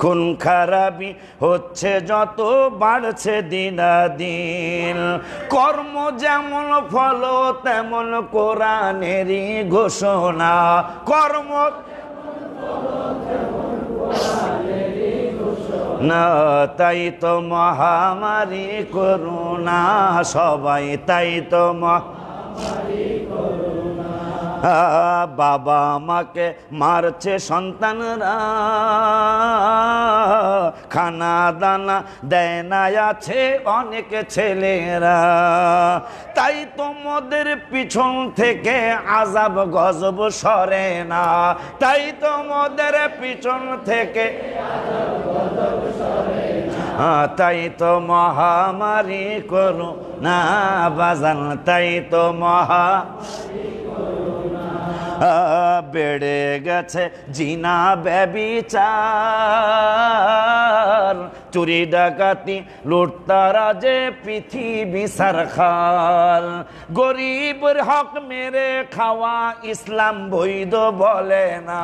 খুন খারাপি হচ্ছে যত বাড়ছে দিনাদিন। কর্ম যেমন ফল তেমন কোরআনেরই ঘোষণা, কর্ম না, তাই তো মহামারী করুণা সবাই, তাই তো বাবা মাকে মারছে সন্তানরা, খানা দানা দেয় না আছে অনেক ছেলেরা, তাই তোমাদের পিছন থেকে আযাব গজব সরে না, তাই তোমাদের পিছন থেকে, তাই তো মহামারী করুণা বাজান, তাই তো বেড়ে গেছে জিনা ব্যভিচার, চুরি ডাকাতি লুটতারাজে পৃথিবী সরকার। গরিবের হক মেরে খাওয়া ইসলাম বৈধ বলে না,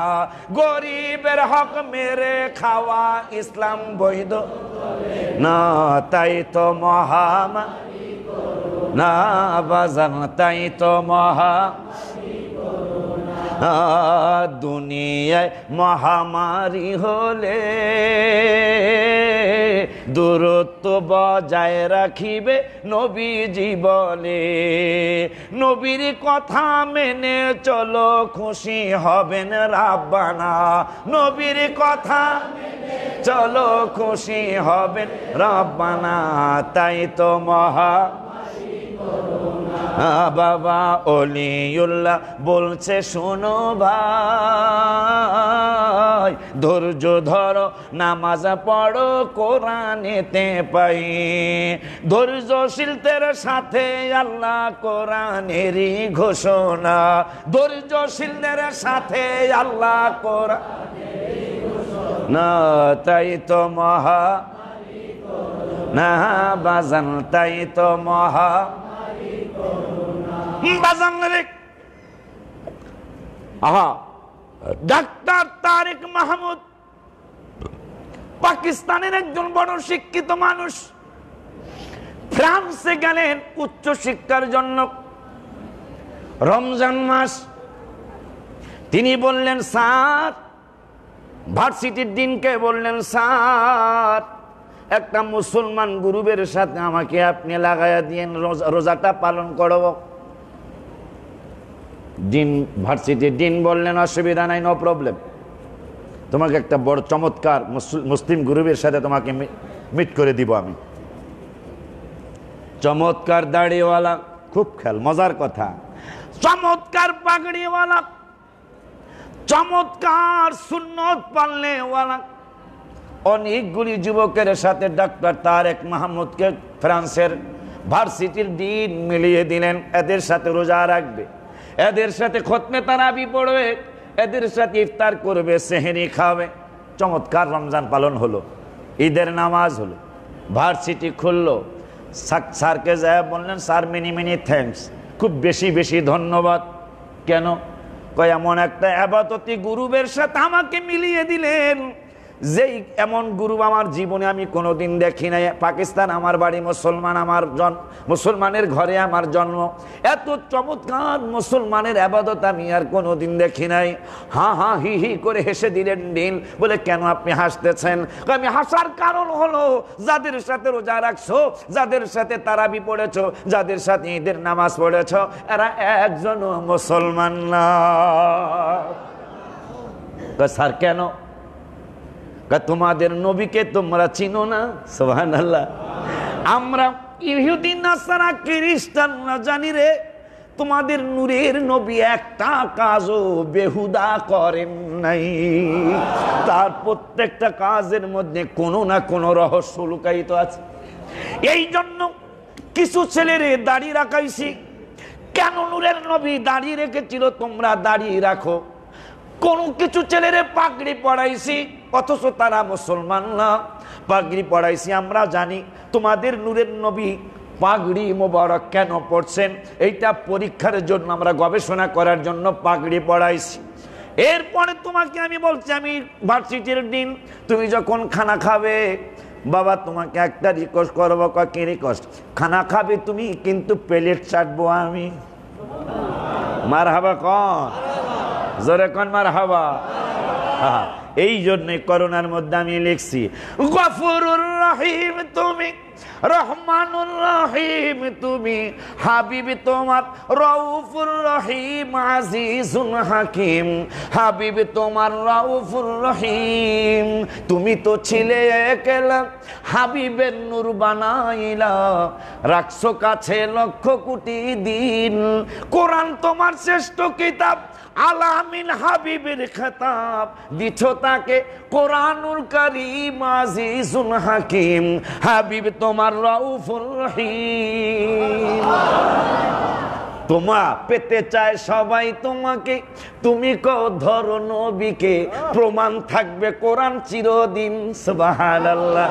গরিবের হক মেরে খাওয়া ইসলাম বৈধ না, তাই তো মহামারী না বাজান, তাই তো দুনিয়ায় মহামারী হলে দূরত্ব বজায় রাখিবে নবীজি বলে। নবীর কথা মেনে চলো খুশি হবেন রাব্বানা, নবীর কথা চলো খুশি হবেন রাব্বানা, তাই তো বাবা অলিউল্লাহ বলছে শোনো ভাই, ধৈর্য ধরো নামাজ পড়ো কোরআনেতে পাই। ধৈর্যশীলদের সাথে আল্লাহ কোরআনেরই ঘোষণা, ধৈর্যশীলদের সাথে আল্লাহ কোরআনেরই ঘোষণা, তাই তো না বাজান, তাই তো ডাক্তার তারেক মাহমুদ পাকিস্তানের একজন বড় শিক্ষিত মানুষ, ফ্রান্সে গেলেন উচ্চ শিক্ষার জন্য। রমজান মাস, তিনি বললেন স্যার, ভার্সিটির দিনকে বললেন স্যার একটা মুসলমান গ্রুপের সাথে আমাকে আপনি লাগাইয়া দিয়েন, রোজাটা পালন করব। দিন ভার্সিটির দিন বললেন অসুবিধা নাই, নো প্রবলেম, তোমাকে একটা বড় চমৎকার মুসলিম গ্রুপের সাথে তোমাকে মিট করে দিব আমি। চমৎকার দাড়িওয়ালা, খুব খেয়াল, মজার কথা, চমৎকার পাগড়িওয়ালা, চমৎকার সুন্নত পালনেওয়ালা অনেকগুলি যুবকের সাথে ডাক্তার তারেক মাহমুদকে ফ্রান্সের ভার্সিটির দিন মিলিয়ে দিলেন। এদের সাথে রোজা রাখবে, এদের সাথে খতমে তারাবি পড়বে, এদের সাথে ইফতার করবে, সেহরি খাবে। চমৎকার রমজান পালন হলো, ঈদের নামাজ হলো, ভার্সিটি খুললো। স্যারকে যায় বললেন, স্যার মেনি মেনি থ্যাঙ্কস, খুব বেশি বেশি ধন্যবাদ। কেন? কয় এমন একটা ইবাদতি গ্রুপের সাথে আমাকে মিলিয়ে দিলেন, যেই এমন গুরু আমার জীবনে আমি কোনোদিন দেখি নাই। পাকিস্তান আমার বাড়ি, মুসলমানের ঘরে আমার জন্ম, এত চমৎকার মুসলমানের আবাদত আমি আর কোনোদিন দেখি নাই। হা হা হি হি করে হেসে দিলেন নীল। বলে, কেন আপনি হাসতেছেন? আমি হাসার কারণ হলো, যাদের সাথে রোজা রাখছো, যাদের সাথে তারাবি পড়েছো, যাদের সাথে ঈদের নামাজ পড়েছো, এরা একজনও মুসলমান না। স্যার কেন? তোমাদের নবীকে তোমরা চিনো না? সুবহানাল্লাহ। আমরা ইহুদি নাসারা খ্রিস্টানরা জানি রে, তোমাদের নূরের নবী একটা কাজও বেহুদা করেন নাই। তার প্রত্যেকটা কাজের মধ্যে কোনো না কোনো রহস্য লুকায়িত আছে। এই জন্য কিছু ছেলেরে দাড়ি রাখাইছি। কেন? নূরের নবী দাড়ি রেখেছিল, তোমরা দাড়ি রাখো। কোন কিছু ছেলেরে পাগড়ি পড়াইছি, অথচ তারা মুসলমান না। পাগড়ি পড়াইছি, আমরা জানি তোমাদের নূরের নবী পাগড়ি মোবারক কেন পড়ছেন, এইটা পরীক্ষার জন্য, আমরা গবেষণা করার জন্য পাগড়ি পড়াইছি। এরপরে তোমাকে আমি বলছি, আমি ভার্সিটির দিন তুমি যখন খানা খাবে, বাবা তোমাকে একটা রিকোয়েস্ট করবো। কি রিকোয়েস্ট? খানা খাবে তুমি, কিন্তু প্লেট চাটবো আমি। মারহাবা কন, জোরে কন মারহাবা। এই জন্যই করোনার মধ্যে আমি লিখছি, গফুরুর রহিম তুমি, রহমানুর রহিম তুমি, হাবিব তোমার রউফুর রহিম, আজিজুল হাকিম। হাবিব তোমার রউফুর রহিম, তুমি তো ছিলে একলা, হাবিবের নূর বানাইলা, রাখছো কাছে লক্ষ কোটি দিন। কোরআন তোমার শ্রেষ্ঠ কিতাব, আলামিন হাবিবের খেতাব, দিছ তাকে কোরআনুল কারীম, আজিজুল হাকিম। হাবিব তোমার রউফুর রহিম। তোমা পেতে চায় সবাই তোমাকে, তুমি কও ধরো নবীকে, প্রমাণ থাকবে কোরআন চিরদিন। সুবহানাল্লাহ।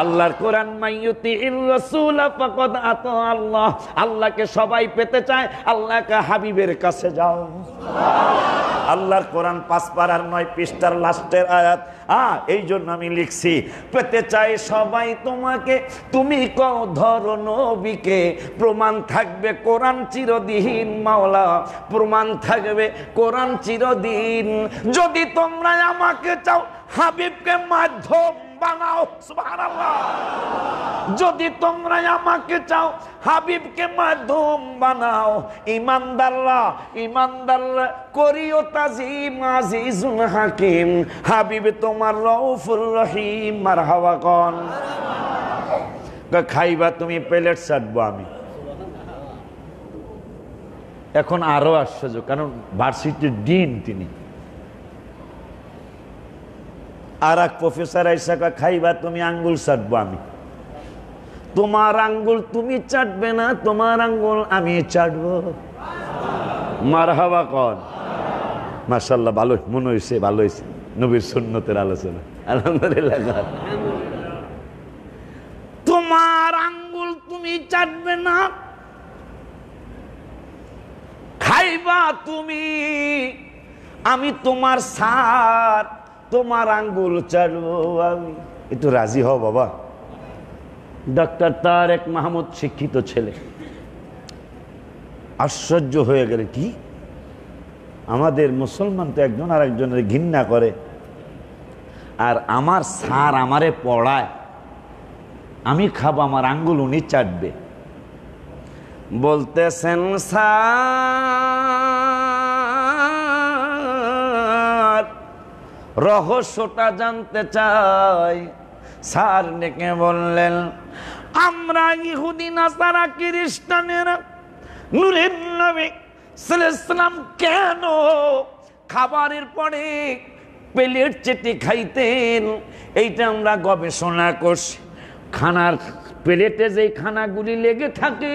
আল্লাহর কোরআন, মাইয়ুতির রাসূল ফাকাদ আতা আল্লাহ। আল্লাহকে সবাই পেতে চায়, আল্লাহকে হাবিবের কাছে যাও। আল্লাহর কোরআন 5 পারার 9 পৃষ্ঠার লাস্টের আয়াত। এই জন্য আমি লিখছি, পেতে চাই সবাই তোমাকে, তুমি কও ধরো নবীকে, প্রমাণ থাকবে কোরআন চিরদিন। মাওলা, প্রমাণ থাকবে কোরআন চিরদিন। যদি তোমরা আমাকে চাও, হাবিবকে মাধ্যম বানাও। সুবহানাল্লাহ। যদি তোমরা আমাকে চাও, হাবিবকে মাধ্যম বানাও। ইমানদাররা করিও তাজিম, আজিজুল হাকিম। হাবিব তোমার রউফুর রহিম। মারহাবা কোন। খাইবা তুমি, প্লেট চাটবো আমি। এখন আরো আশ্চর্য, কারণ ভার্সিটির ডিন তিনি। আর এক প্রফেসর আইসা খাইবা তুমি, আঙ্গুল চাটবো আমি। তোমার আঙ্গুল তুমি চাটবে না, তোমার আঙ্গুল আমি চাটবো। মারহাবা কন। মাশাআল্লাহ, ভালো মনে হয়েছে, ভালো হয়েছে। নবীর সুন্নতের আলোচনা, আলহামদুলিল্লাহ। তোমার আঙ্গুল তুমি চাটবে না, খাইবা তুমি, আমি তোমার সার, তোমার আঙ্গুল চাটবো আমি। একটু রাজি হও বাবা। ডক্টর তারেক মাহমুদ শিক্ষিত ছেলে, আশ্চর্য হয়ে গেলে, কি আমাদের মুসলমান তো একজন আর একজনের ঘৃণা করে, আর আমার স্যার আমারে পড়ায়, আমি খাবো, আমার আঙ্গুল উনি চাটবে। বলতেছেন, স্যার রহস্যটা জানতে চাই। স্যার ডেকে বললেন, আমরা ইহুদি নাসারা খ্রিস্টানেরা নূরের নবী সাল্লাল্লাহু আলাইহি সাল্লাম কেন খাবারের পরে প্লেট চেটে খাইতেন, এইটা আমরা গবেষণা করছি। খানার প্লেটে যেই খানাগুলি লেগে থাকে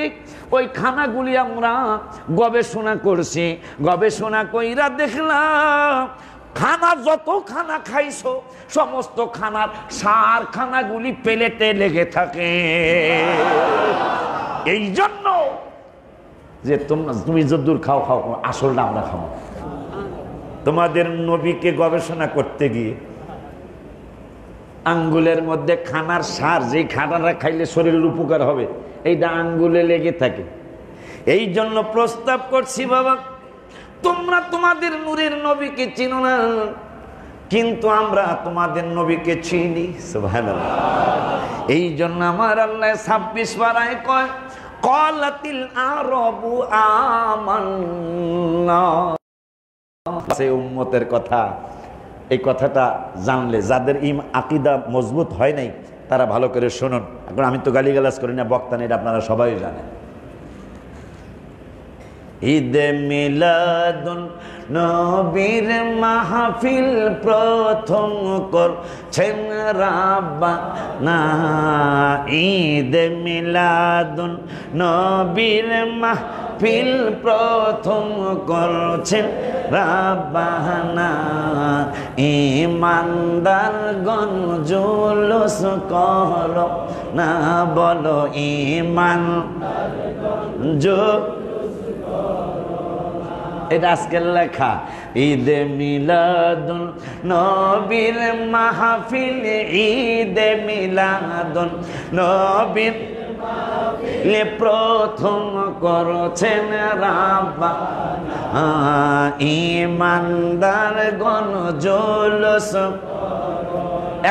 ওই খানাগুলি আমরা গবেষণা করছি, গবেষণা কইরা দেখলাম খানা যত খানা খাইছো সমস্ত খানার সার খানাগুলি প্লেটে লেগে থাকে। এই জন্য যে তুমি যদ্দূর খাও খাও, আসলটা আমরা খাবো। তোমাদের নবীকে গবেষণা করতে গিয়ে আঙ্গুলের মধ্যে খানার সার, যেই খানাটা খাইলে শরীরের উপকার হবে, এইটা আঙ্গুলে লেগে থাকে। এই জন্য প্রস্তাব করছি বাবা, তোমরা তোমাদের নূরের নবীকে চিনো না, কিন্তু আমরা তোমাদের নবীকে চিনি। সুবহানাল্লাহ। এই জন্য আমার আল্লাহ 26 পারায় কয় ক্বালাতিল আরাবু আমান্না। সেই উম্মতের কথা, এই কথাটা জানলে যাদের আকীদা মজবুত হয় নাই তারা ভালো করে শুনুন। এখন আমি তো গালিগালাজ করি না, বক্তা নেই, আপনারা সবাই জানেন। ঈদে মিলাদুন নবীর মাহফিল প্রথম করছেন রাব্বানা। ঈদে মিলাদুন নবীর মাহফিল প্রথম করছেন রাব্বানা। ঈমানদারগণ জুলুস করো না, বলো ঈমানদারগণ। এটা আজকের লেখা। ঈদে মিলাদুন নবীর মাহফিল, ঈদে মিলাদুন নবীর প্রথম করছেন রাব্বানা। ঈমানদারগণ জুলুস।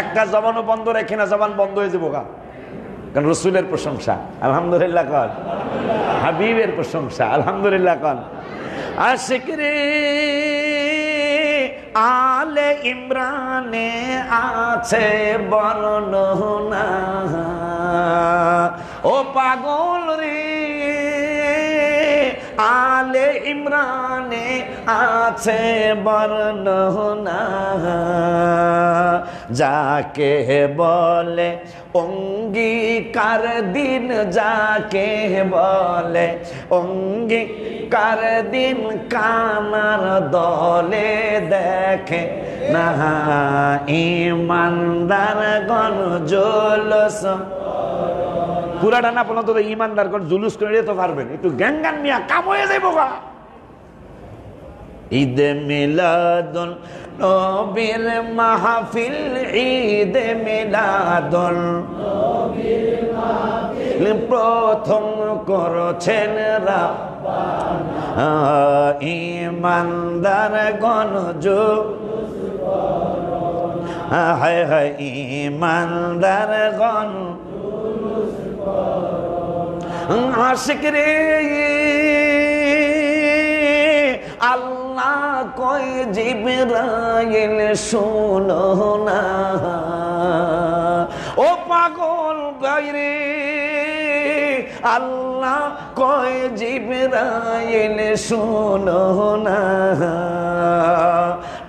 একটা জবানও বন্ধ রেখে না, জবান বন্ধ হয়ে যাবো গা। কারণ রসুলের প্রশংসা আলহামদুলিল্লাহ কন, হাবিবের প্রশংসা আলহামদুলিল্লাহ কন। আশিক রে আলে ইমরানে আছে বর্ণনা, ও পাগল রে আলে ইমরানে আছে বর্ণনা। যাকে বলে অঙ্গীকার দিন, যাকে বলে অঙ্গীকার দিন, কানার দলে দেখে না ঈমানদারগণ জুলুস। পুরাটা না পর্যন্ত ঈমানদারগণ জুলুস করে তো পারবেন, একটু গ্যাঙ্গান মিয়া কাম হয়ে যাইব গা। ঈদে মিলাদুন নবীর মাহফিল, ঈদে মিলাদুন নবীর মাহফিল প্রথম করছেন রাব্বানা। ঈমানদারগণ জুলুস করো না, হায় হায় ঈমানদারগণ জুলুস করো না। আশিক রে আল্লাহ কয় জিবরাইল শোনো না, ও পাগল গায়রে আল্লাহ কয় জিবরাইল শোনো না।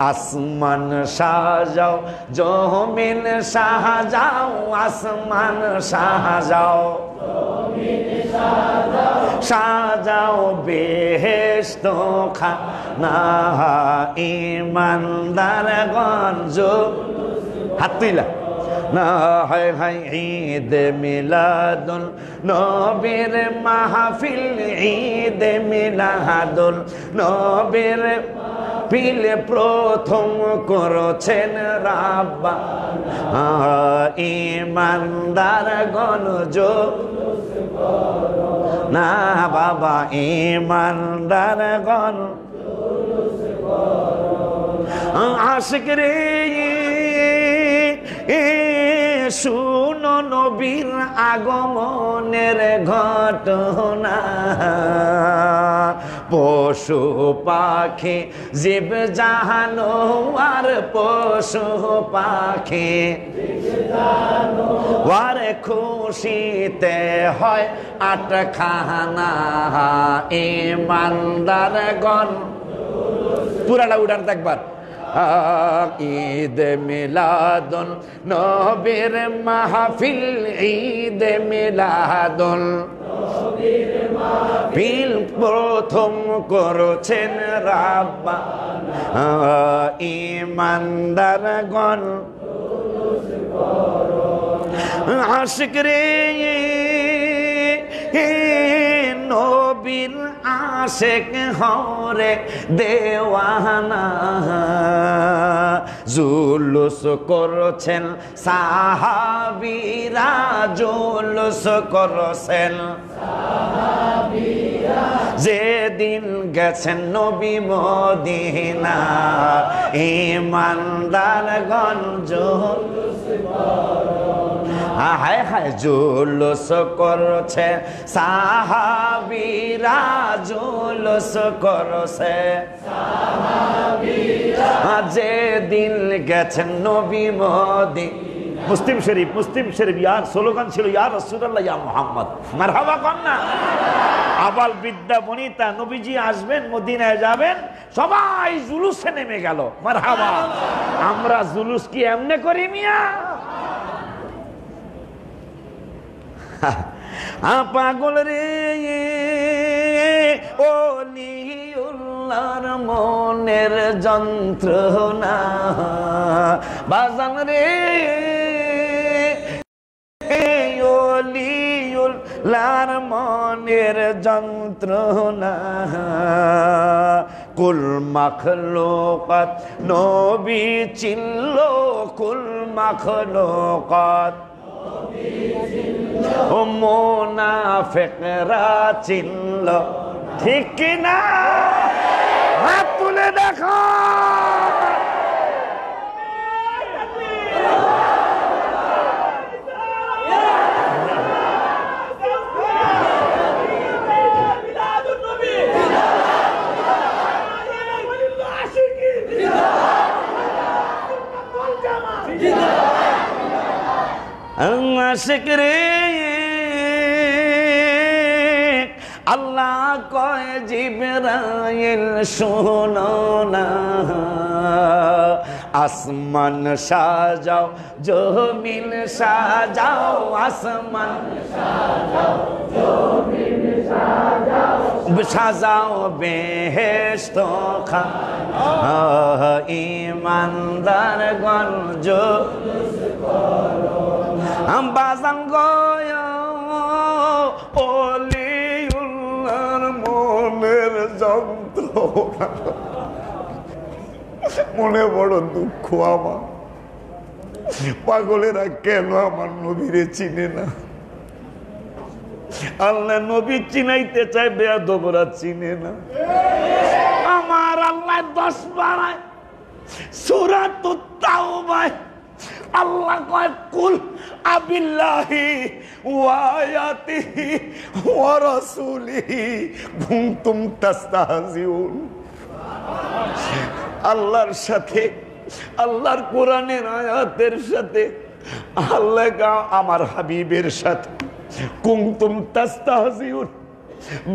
আসমান সাজাও জমিন সাজাও, আসমান সাজাও সাজাও বেহেশত খানা। ঈমানদারগণ হাত তুইলা না, হায় হায় ঈদে মিলাদুন নবীর মাহফিল, ঈদে মিলাদুন নবীর পিলে প্রথম করছেন রাব্বানা। ঈমানদারগণ জুলুস করো না, বাবা ঈমানদারগণ জুলুস করো। আশিক রে শুনো নবীর আগমনের ঘটনা, পশু পাখি জীব জানোয়ার, পশু পাখি ওয়ার খুশিতে হয় আটখানা। ঈমানদারগণ পুরাটা উঠান একবার। ঈদ মিলাদুন নবীর মাহফিল, ঈদ মিলাদুন নবীর মাহফিল প্রথম করেছেন রাব্বানা। ঈমানদারগণ আশিক রে নবীর আশিক হরে দেওয়ানা, জুলুস করছেন সাহাবীরা, জুলুস করছেন যেদিন গেছেন নবী মদিনা। ঈমানদারগণ জুলুস হায় হায় জুলুস করছে সাহাবীরা, জুলুস করছে যেদিন গেছেন নবী মদিনা। মুসলিম শরীফ, মুসলিম শরীফ ইয়ার স্লোগান ছিল ইয়া রাসূলুল্লাহ ইয়া মুহাম্মদ, মারহাবা কর না। আবাল বিদ্যা বনিতা নবীজি আসবেন, মদিনায় যাবেন, সবাই জুলুসে নেমে গেল, মারহাবা। আমরা জুলুস কি এমনে করি মিয়া? পাগল রে ওলিউল্লাহর মনের যন্ত্রণা, বাজান রে ওলিউল্লাহর মনের যন্ত্রণা। কুল মাখলুকাত নবী চিনল, কুল মাখলুকাত ও মুনাফিকরা চিনল, ঠিক কিনা? হাত তুলে দেখো। আশিক রে আল্লাহ কয় জিবরাইল শোনো না, আসমান সাজাও জমিন সাজাও, আসমান সাজাও জমিন সাজাও, সাজাও বেহেশত খানা। ঈমানদারগণ জুলুস করো বাজান গয় ওলিউল্লাহর মনের যন্ত্রণা। মনে বড় দুঃখ আমার, পাগলেরা কেন আমার নবীরে চিনে না? আল্লাহ নবী চিনাইতে চায়, বেয়াদবরা চিনে না। আমার আল্লাহ 10 বারায় সূরাতুত তাওবায় আল্লাহ কয় কুল আবিল্লাহি ওয়া আয়াতিহি ওয়া রাসূলিহি কুনতুম তাস্তাহজিউন। আল্লাহর সাথে, আল্লাহর কোরআনের আয়াতের সাথে, আল্লাহ আমার হাবিবের সাথে কুনতুম তাস্তাহজিউন,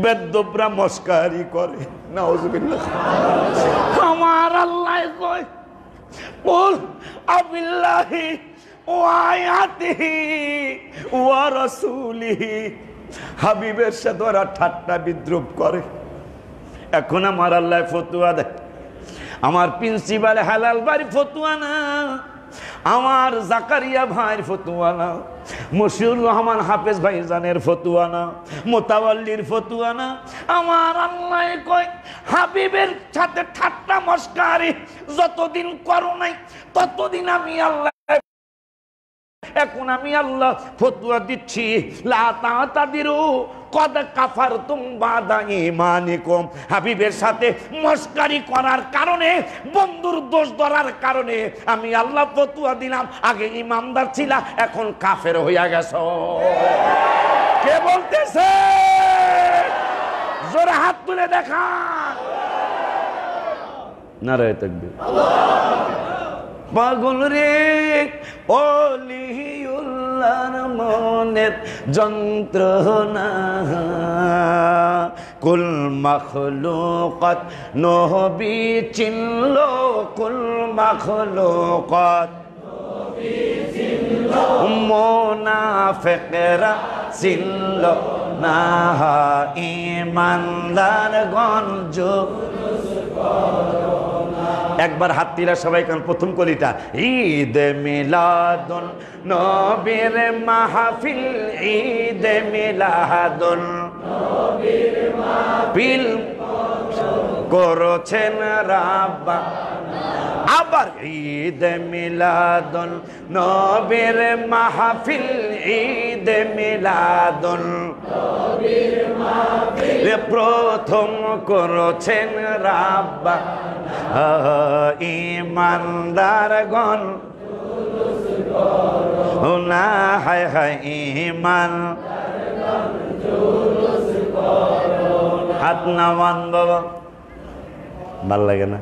বেদ্যবরা মস্কারি করে। নাউযুবিল্লাহ। আমার আল্লাহ কয় কুল আবিল্লাহি ওয়া আয়াতিহি ওয়া রাসূলিহি, হাবিবের সাথে ওরা ঠাট্টা বিদ্রুপ করে। এখন আমার আল্লাহ ফতোয়া দেয়, আমার প্রিন্সিপাল হালাল বাড়ি ফতোয়া না, আমার জাকারিয়া ভাইয়ের ফতোয়া না, মশিউর রহমান হাফেজ ভাইজানের ফতোয়া না, মোতাওয়াল্লির ফতোয়া না। আমার আল্লাহ কয় হাবিবের সাথে ঠাট্টা মস্কারি যতদিন করো নাই ততদিন আমি আল্লাহ, এখন আমি আল্লাহ ফতোয়া দিচ্ছি, লা তাতাদিরু কদ কাফারতুম বাদা ঈমানিকুম। হাবিবের সাথে মস্কারি করার কারণে, বন্ধুর দোষ ধরার কারণে আমি আল্লাহ ফতোয়া দিলাম, আগে ইমানদার ছিলা, এখন কাফের হইয়া গেছো। কে বলতেছে? জোরে হাত তুলে দেখান। নারায়ে তাকবীর। পাগল রে ওলিউল্লাহ আল্লাহর মনের যন্ত্রণা কুল মাখলুকাত নবী চিনল কুল মাখলুকাত নবী চিনল মুনাফিকরা চিনল না ঈমানদার গঞ্জ একবার হাত তুলে সবাই কান প্রথম কলিটা ঈদ মিলাদুন নবীর মাহফিল ঈদ মিলাদুন নবীর মাহফিল করেছেন রাব্বা আবার ঈদ মিলাদুন নবীর মাহফিল ঈদ মিলাদুন নবীর মাহফিল প্রথম করেছেন রাব্বা ঈমানদারগণ না হায় হায় ঈমান হাত নামান বাবা ভাল লাগে না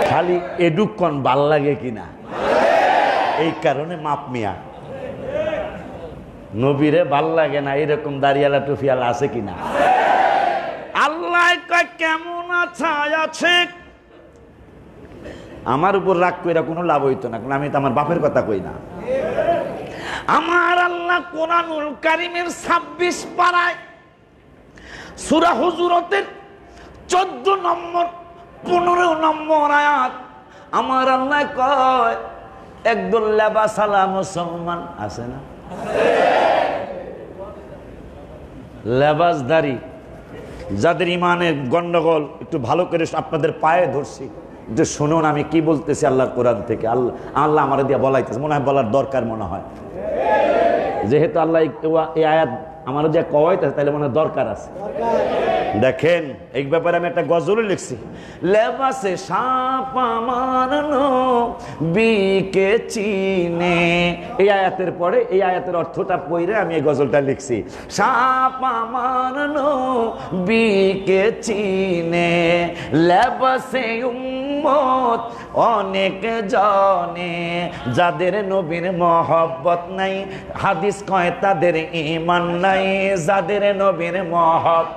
খালি এডুকন ভাল লাগে কিনা এই কারণে মাপ মিয়া নবীরে ভাল লাগে না এরকম দাড়িয়ালা টুফিয়ালা আছে কিনা আল্লাহ কেমন আছে আমার উপর রাগ কইরা কোনো লাভ হইতো না কারণ আমি তো আমার বাপের কথা কই না আমার আল্লাহ কোরআনুল কারীমের 26 পারায় সূরা হুজুরাতের 14 নম্বর 15 নম্বর আয়াত আমার আল্লাহ কয় একদল লেবাসালা মুসলমান আছে না লেবাসদারি যাদের ইমানের গন্ডগোল একটু ভালো করে আপনাদের পায়ে ধরছি যে শুনুন আমি কি বলতেছি আল্লাহর কোরআন থেকে আল্লাহ আমার দিয়ে বলাইতেছে মনে হয় বলার দরকার মনে হয় যেহেতু আল্লাহ এই আয়াত আমার যে কওয়াইতেছে তাহলে মনে হয় দরকার আছে দেখেন এই ব্যাপারে আমি একটা গজল লিখছি লেবাসে সাপ আমার নবীকে চিনে এই আয়াতের পরে এই আয়াতের অর্থটা পড়ে আমি এই গজলটা লিখছি সাপ আমার নবীকে চিনে লেবাসে উম্মত অনেক জনে যাদের নবীর মহব্বত নাই হাদিস কয় তাদের ঈমান নাই যাদের নবীর মহব্বত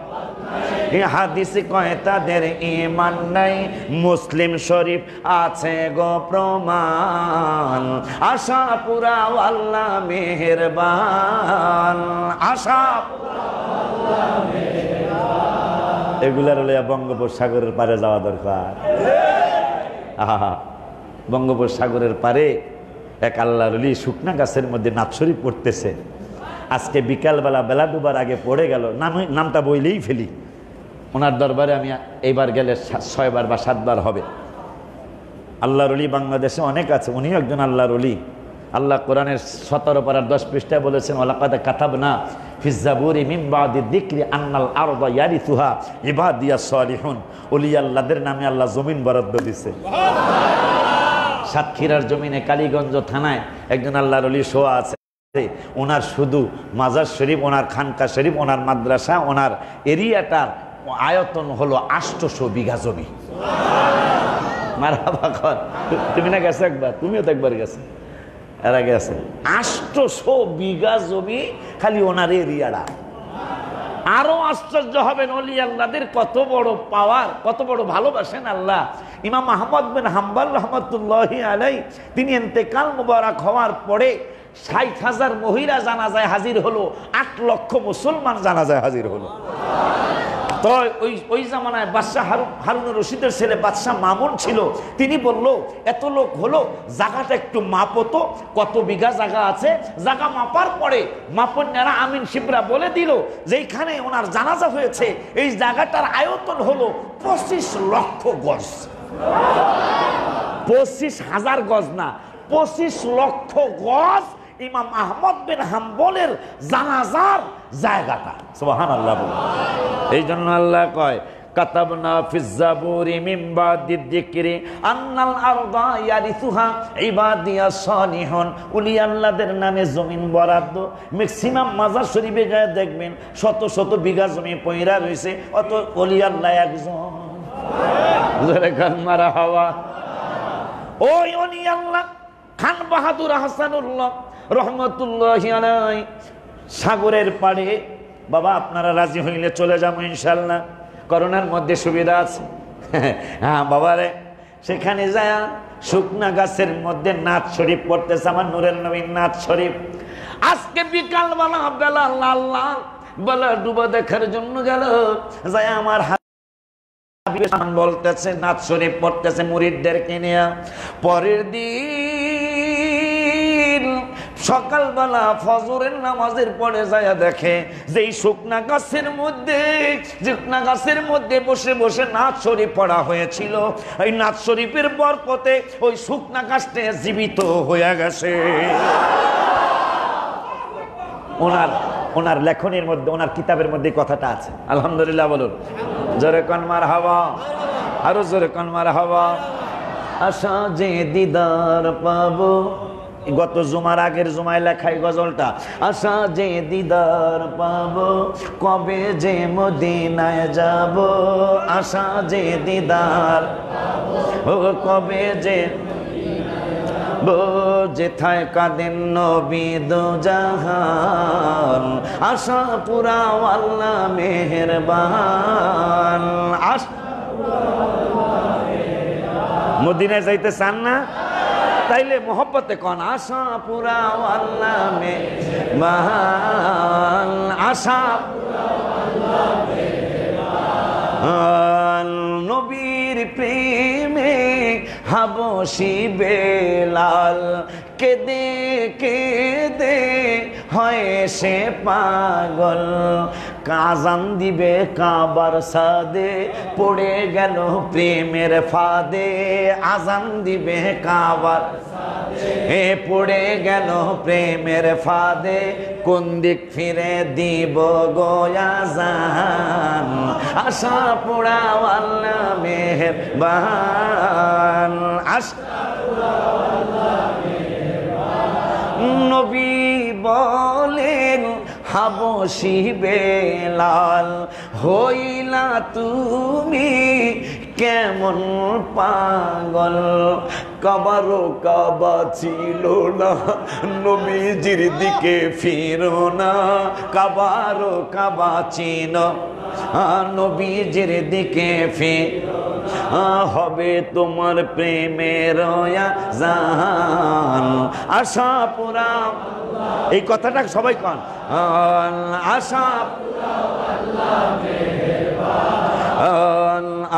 হাদিস কয় তাদের ঈমান নাই মুসলিম শরীফ আছে গো প্রমাণ আশা পুরা আল্লাহ মেহেরবান আশা এগুলার লইয়া বঙ্গোপসাগরের পারে যাওয়া দরকার আহা বঙ্গোপসাগরের পারে এক আল্লাহর ওলি শুকনা গাছের মধ্যে নাত শরীফ পড়তেছে আজকে বিকালবেলা বেলা ডুবার আগে পড়ে গেল নামটা বইলেই ফেলি ওনার দরবারে আমি এইবার গেলে 6 বার বা 7 বার হবে আল্লাহর ওলি বাংলাদেশে অনেক আছে উনিও একজন আল্লাহর ওলি আল্লাহ কোরআনের 17 পারার 10 পৃষ্ঠায় বলেছেন ওয়ালাকাদ কাতাবনা ফিজ জাবুরি মিন বাদি যিকরি আন্নাল আরদা ইয়ারিসুহা ইবাদিয়াস সালিহুন ওলি আল্লাহদের নামে আল্লাহ জমিন বরাদ্দ দিয়েছে সুবহানাল্লাহ সাতক্ষীরার জমিনে কালীগঞ্জ থানায় একজন আল্লাহর ওলি শোয়া আছে ওনার শুধু মাজার শরীফ ওনার খানকা শরীফ ওনার মাদ্রাসা ওনার এরিয়াটার আয়তন হলো 800 বিঘা জমি মারহাবা কর তুমি না গেছো একবার তুমিও তো একবার গেছো এর আগে আছে 800 বিঘা জমি খালি ওনার এরিয়াটা আরো আশ্চর্য হবেন ওলি আল্লাহদের কত বড় পাওয়ার কত বড় ভালোবাসেন আল্লাহ ইমাম আহমদ বিন হাম্বল রহমতুল্লাহি আলাইহি তিনি ইন্তেকাল মুবারক হওয়ার পরে 60,000 মহিলা জানাজায় হাজির হলো 8 লক্ষ মুসলমান জানাজায় হাজির হলো তো ওই জামানায় বাদশাহ হারুনুর রশিদের ছেলে বাদশাহ মামুন ছিল তিনি বলল এত লোক হলো জায়গাটা একটু মাপতো কত বিঘা জায়গা আছে জায়গা মাপার পরে মাপন্যারা আমিন শিবরা বলে দিল যে এইখানে ওনার জানাজা হয়েছে এই জায়গাটার আয়তন হলো 25 লক্ষ গজ 25,000 গজ না 25 লক্ষ গজ ইমাম আহমদ বিন হাম্বলের জানাজার জায়গাটা সুবহানাল্লাহ এই জন্য আল্লাহ কয় কাতাবনা ফিজ জাবুরি মিন বাদি যিকরি আন্নাল আরদা ইয়ারিসুহা ইবাদিয়াস সালিহুন ওলি আল্লাহদের নামে জমিন বরাদ্দ ম্যাক্সিমাম মাজার শরীফে যায় দেখবেন শত শত বিঘা জমি পয়রা রয়েছে অত ওলি আল্লাহ একজন জোরে কান মারহাবা ওই ওলি আল্লাহ খান বাহাদুর হাসানুল্লাহ রহমতুল্লাহি আলাইহি সাগরের পাড়ে, বাবা আপনারা রাজি হইলে চলে যাবো ইনশাল্লাহ, করোনার মধ্যে সুবিধা আছে। হ্যাঁ বাবারে, সেখানে যায় শুকনা গাছের মধ্যে নাথ শরীফ পড়তেছে, আমার নূরের নবী নাথ শরীফ। আজকে বিকাল বেলা বেলা লাল লাল বেলা ডুবা দেখার জন্য গেল, যায় আমার বলতেছে নাথ শরীফ পড়তেছে মুরিদদেরকে নিয়ে। পরের দিন সকালবেলা ফজরের নামাজের পরে যায় দেখে যে এই শুকনা গাছের মধ্যে বসে বসে নাথ শরীফ পড়া হয়েছিল, এই নাথ শরীফের বরকতে ওই শুকনা গাছটা জীবিত হয়ে গেছে। ওনার লেখনের মধ্যে, ওনার কিতাবের মধ্যে কথাটা আছে। আলহামদুলিল্লাহ বলুন, জোরে কোন মারহাবা, আরো জোরে কোন মারহাবা। আশা যে দিদার পাবো, গত জুমার আগের জুমায় লেখাই গজলটা। আশা যে দিদার পাবো, কবে যে মদিনায় যাব, আশা যে দিদার ও কবে যে যেথায় কাঁদেন নবী দো জাহান, আশা পুরা আল্লাহ মেহেরবান। মদিনায় যাইতে চান না? তাইলে মোহব্বতে কন আশা পুরা আল্লাহ মেহেরবান, আশা নবীর প্রেমে হাবশি বেলাল কেঁদে কেঁদে হয় সে পাগল, কাজান দিবে কাবার সাদে পড়ে গেল প্রেমের ফাঁদে, আজান দিবে কাবার এ পড়ে গেল প্রেমের ফাঁদে, কোন দিক ফিরে দিব গোয়াজান, আশা পোড়া আল্লাহ মেহেরবান। নবী বলেন হাবশি বেলাল, হইলা তুমি কেমন পাগল, কাবারও কাবা ছিল না, নবীজির দিকে ফিরো না, কাবারও কাবা ছিল নবীজির দিকে ফিরো, হবে তোমার প্রেমের আযান, আশা পুরা। এই কথাটা সবাই কন, আশা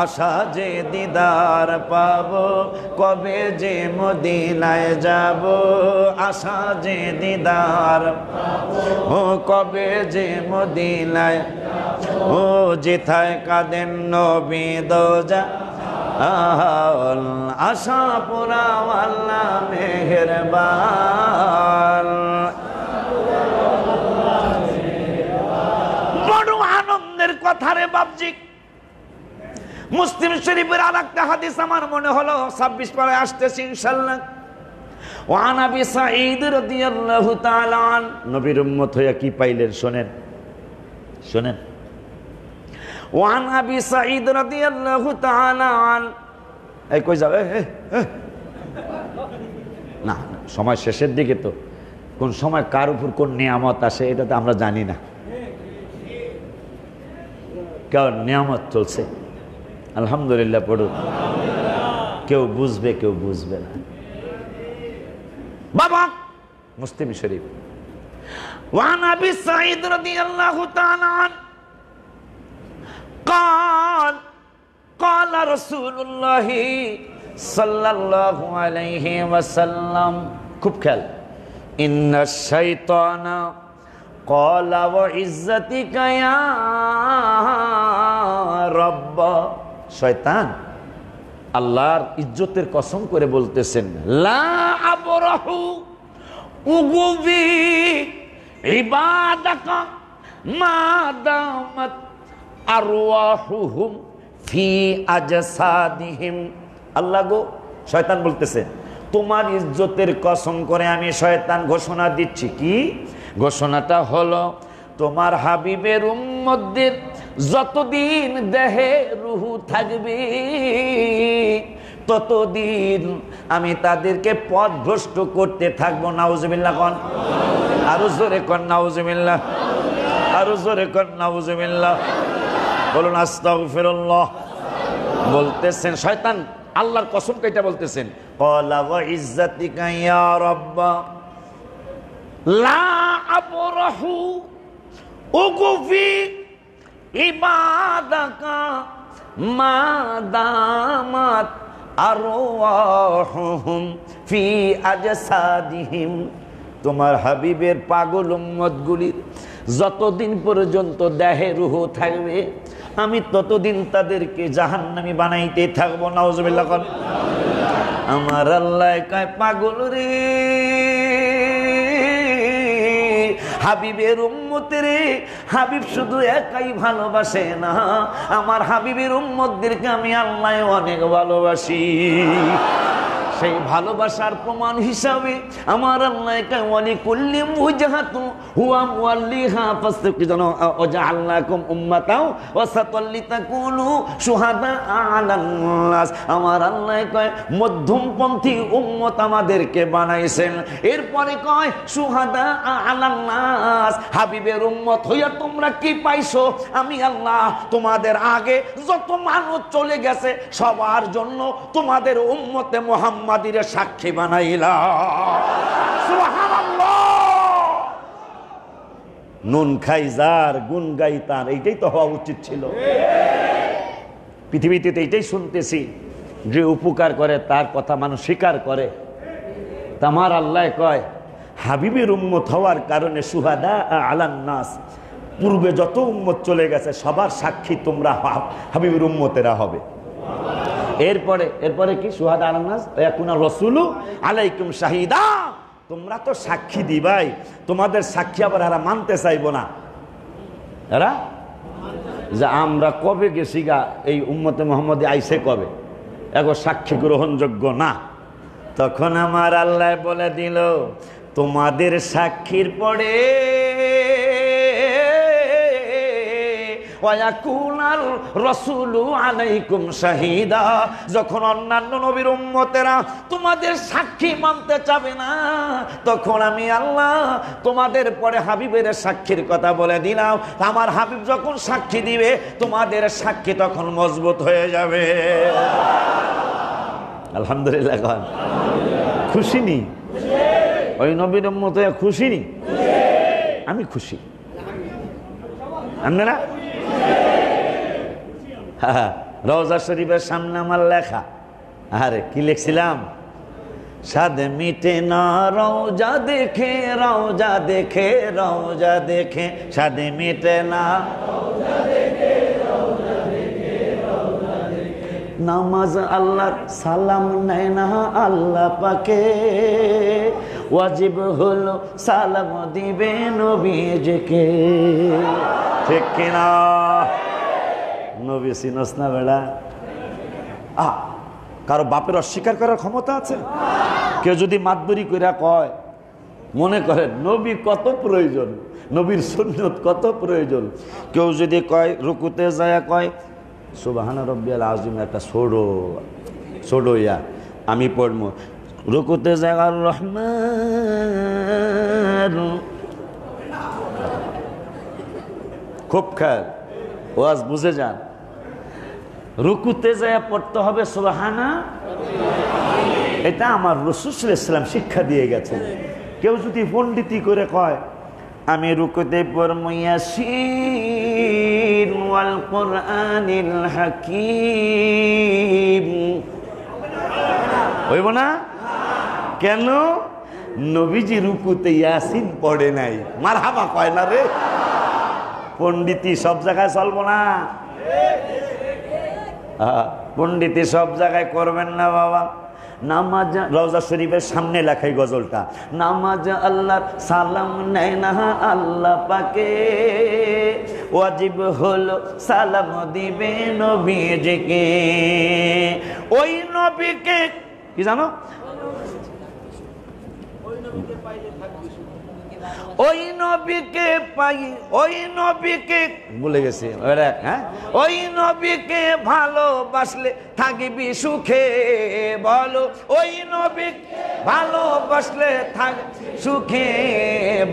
আশা যে দিদার পাবো, কবে যে মদিনায় যাব, আশা যে দিদার ও কবে যে মদিনায়, ও যেথায় কাঁদেন নবী দো জাহান, আশা পুরা আল্লাহ মেহেরবান। বড় আনন্দের কথা রে বাপজি। মুসলিম শরীফের আরেকটা হাদিস আমার মনে হলো 26 পারায় আসতেছে ইনশাআল্লাহ। ওয়ান আবি সাঈদ রাদিয়াল্লাহু তাআলা আন, নবীর উম্মত হইয়া কি পাইলেন শোনেন শোনেন। ওয়ান আবি সাঈদ রাদিয়াল্লাহু তাআলা আন, এই কই যাবে না, সময় শেষের দিকে তো কোন সময় কার উপর কোন নিয়ামত আসে এটা তো আমরা জানি না, কার নিয়ামত চলছে। আলহামদুলিল্লাহ পড়ুন, কেউ বুঝবে কেউ বুঝবে না। বাবা মুসলিম শরীফ। ওয়ান আবি সাঈদ রাদিয়াল্লাহু তাআলা আন قال قال رسول الله صلى الله عليه وسلم, খুব খেয়াল, إن الشيطان قال وعزتك يا رب, শয়তান আল্লাহর ইজ্জতের কসম করে বলতেছেন, লা আবরাহু উগুবি ইবাদাকা মা দামাত আরওয়াহুহুম ফি আজসাদিহিম। আল্লাহ গো, শয়তান বলতেছে তোমার ইজ্জতের কসম করে আমি শয়তান ঘোষণা দিচ্ছি। কি ঘোষণাটা হলো, তোমার হাবিবের উম্মতদের যতদিন দেহে রুহু থাকবে ততদিন আমি তাদেরকে পথভ্রষ্ট করতে থাকবো। নাউজুবিল্লাহ কোন, আরো জোরে কোন নাউজুবিল্লাহ, আরো জোরে কোন নাউজুবিল্লাহ। বলুন আস্তাগফিরুল্লাহ। বলতেছেন শয়তান আল্লাহর কসম কেটে বলতেছেন, ক্বালা ওয়া ইজ্জাতিকা ইয়া রাব্ব লা আবরাহু উকুফি ইবাদাকা মা দামাত আরওয়াহুহুম ফি আজসাদিহিম। তোমার হাবিবের পাগল উম্মতগুলির যতদিন পর্যন্ত দেহে রূহ থাকবে আমি ততদিন তাদেরকে জাহান্নামী বানাইতে থাকবো। নাউজুবিল্লাহ। আমার আল্লাহ কয় পাগল রে, হাবিবের উম্মতের হাবিব শুধু একাই ভালোবাসে না, আমার হাবিবের উম্মতদেরকে আমি আল্লাহ অনেক ভালোবাসি। সেই ভালোবাসার প্রমাণ হিসাবে আমার আল্লাহ ওয়ালি কুল্লি মুজহাতু হুয়া মুওয়াল্লিহা ফাস্তাকিজানা ওয়াজআলনাকুম উম্মাতাও ওয়াসাতাল লিতাকুনু শুহাদা আলান নাস। আমার আল্লাহ কয় মধ্যমপন্থী উম্মত আমাদেরকে বানাইছেন। এরপরে কয় শুহাদা আলান নাস, হাবিবের উম্মত হইয়া তোমরা কি পাইছো? আমি আল্লাহ তোমাদের আগে যত মানুষ চলে গেছে সবার জন্য তোমাদের উম্মতে মুহাম্মাদিরে সাক্ষী বানাইলাম। সুবহানাল্লাহ। নুন খাই যার গুণ গাই তার, এইটাই তো হওয়া উচিত ছিল। পৃথিবীতে এইটাই শুনতেছি, যে উপকার করে তার কথা মানুষ স্বীকার করে। আমার আল্লাহ কয় হাবিবের উম্মত হওয়ার কারণে শুহাদা আলান নাস, পূর্বে যত উম্মত চলে গেছে সবার সাক্ষী তোমরা হাবিবের উম্মতেরা হবে। এরপরে কি শুহাদা আলান নাস ইয়াকুনা রাসূলু আলাইকুম শাহিদা, তোমরা তো সাক্ষী দিবাই, তোমাদের সাক্ষী আবার এরা মানতে চাইবো না। এরা যে আমরা কবে গেছি গা, এই উম্মতে মুহাম্মদী আইসে কবে, এখন সাক্ষী গ্রহণযোগ্য না। তখন আমার আল্লাহ বলে দিল তোমাদের সাক্ষীর পরে ওয়াকুনাল রাসূলু আলাইকুম শাহিদা, যখন অন্যান্য নবীর উম্মতেরা তোমাদের সাক্ষী মানতে চাবে না, তখন আমি আল্লাহ তোমাদের পরে হাবিবের সাক্ষীর কথা বলে দিলাম। আমার হাবিব যখন সাক্ষী দিবে তোমাদের সাক্ষী তখন মজবুত হয়ে যাবে। আলহামদুলিল্লাহ। খুশি নি? ওই নবীর উম্মত খুশি নি? আমি খুশি। আপনারা রওজা শরীফের সামনে আমার লেখা, আরে কি লিখছিলাম, সাদ মিটে না রওজা দেখে, রওজা দেখে, রওজা দেখে, সাদ মিটে না নামাজ আল্লাহর সালাম নেয় না আল্লাহ পাকে, ওয়াজিব হলো সালাম দিবে নবীজিকে। ঠিক কিনা? নবী চিনস না বেড়া? কারো বাপের অস্বীকার করার ক্ষমতা আছে? কেউ যদি মাতবরি কইরা কয়, মনে করেন নবী কত প্রয়োজন, নবীর সুন্নত কত প্রয়োজন। কেউ যদি কয় রুকুতে যায় কয় সুবহান রাব্বিয়াল আযীম, একটা ছোড়ো ইয়া আমি পড়বো, রুকুতে যায় আর রহমান, খুব খেয়াল ওয়াজ বুঝে যান, রুকুতে যায় পড়তে হবে সুবহানা। এটা আমার রাসূল সাল্লাল্লাহু আলাইহি ওয়াসাল্লাম শিক্ষা দিয়ে গেছেন। কেউ যদি পণ্ডিতি করে কয় আমি রুকুতে পড়বো ইয়াসিন ওয়াল কুরআনিল হাকীম, হইব না? কেন? নবীজি রুকুতে ইয়াসিন পড়ে নাই। মারহাবা কয় না রে। পণ্ডিতি সব জায়গায় চলবো না, পণ্ডিতি সব জায়গায় করবেন না বাবা। নামাজ রওজা শরীফের সামনে লেখাই গজলটা, নামাজ আল্লাহর সালাম নেয় না আল্লাহ পাকে, ওয়াজিব হলো সালাম দিবে নবীজিকে। ওই নবীকে কি জানো? ওই নবীকে পাই, ওই নবীকে ভুলে গেছি, হ্যাঁ, ওই নবীকে ভালোবাসলে থাকবি সুখে, বলো ওই নবীকে ভালোবাসলে থাক সুখে,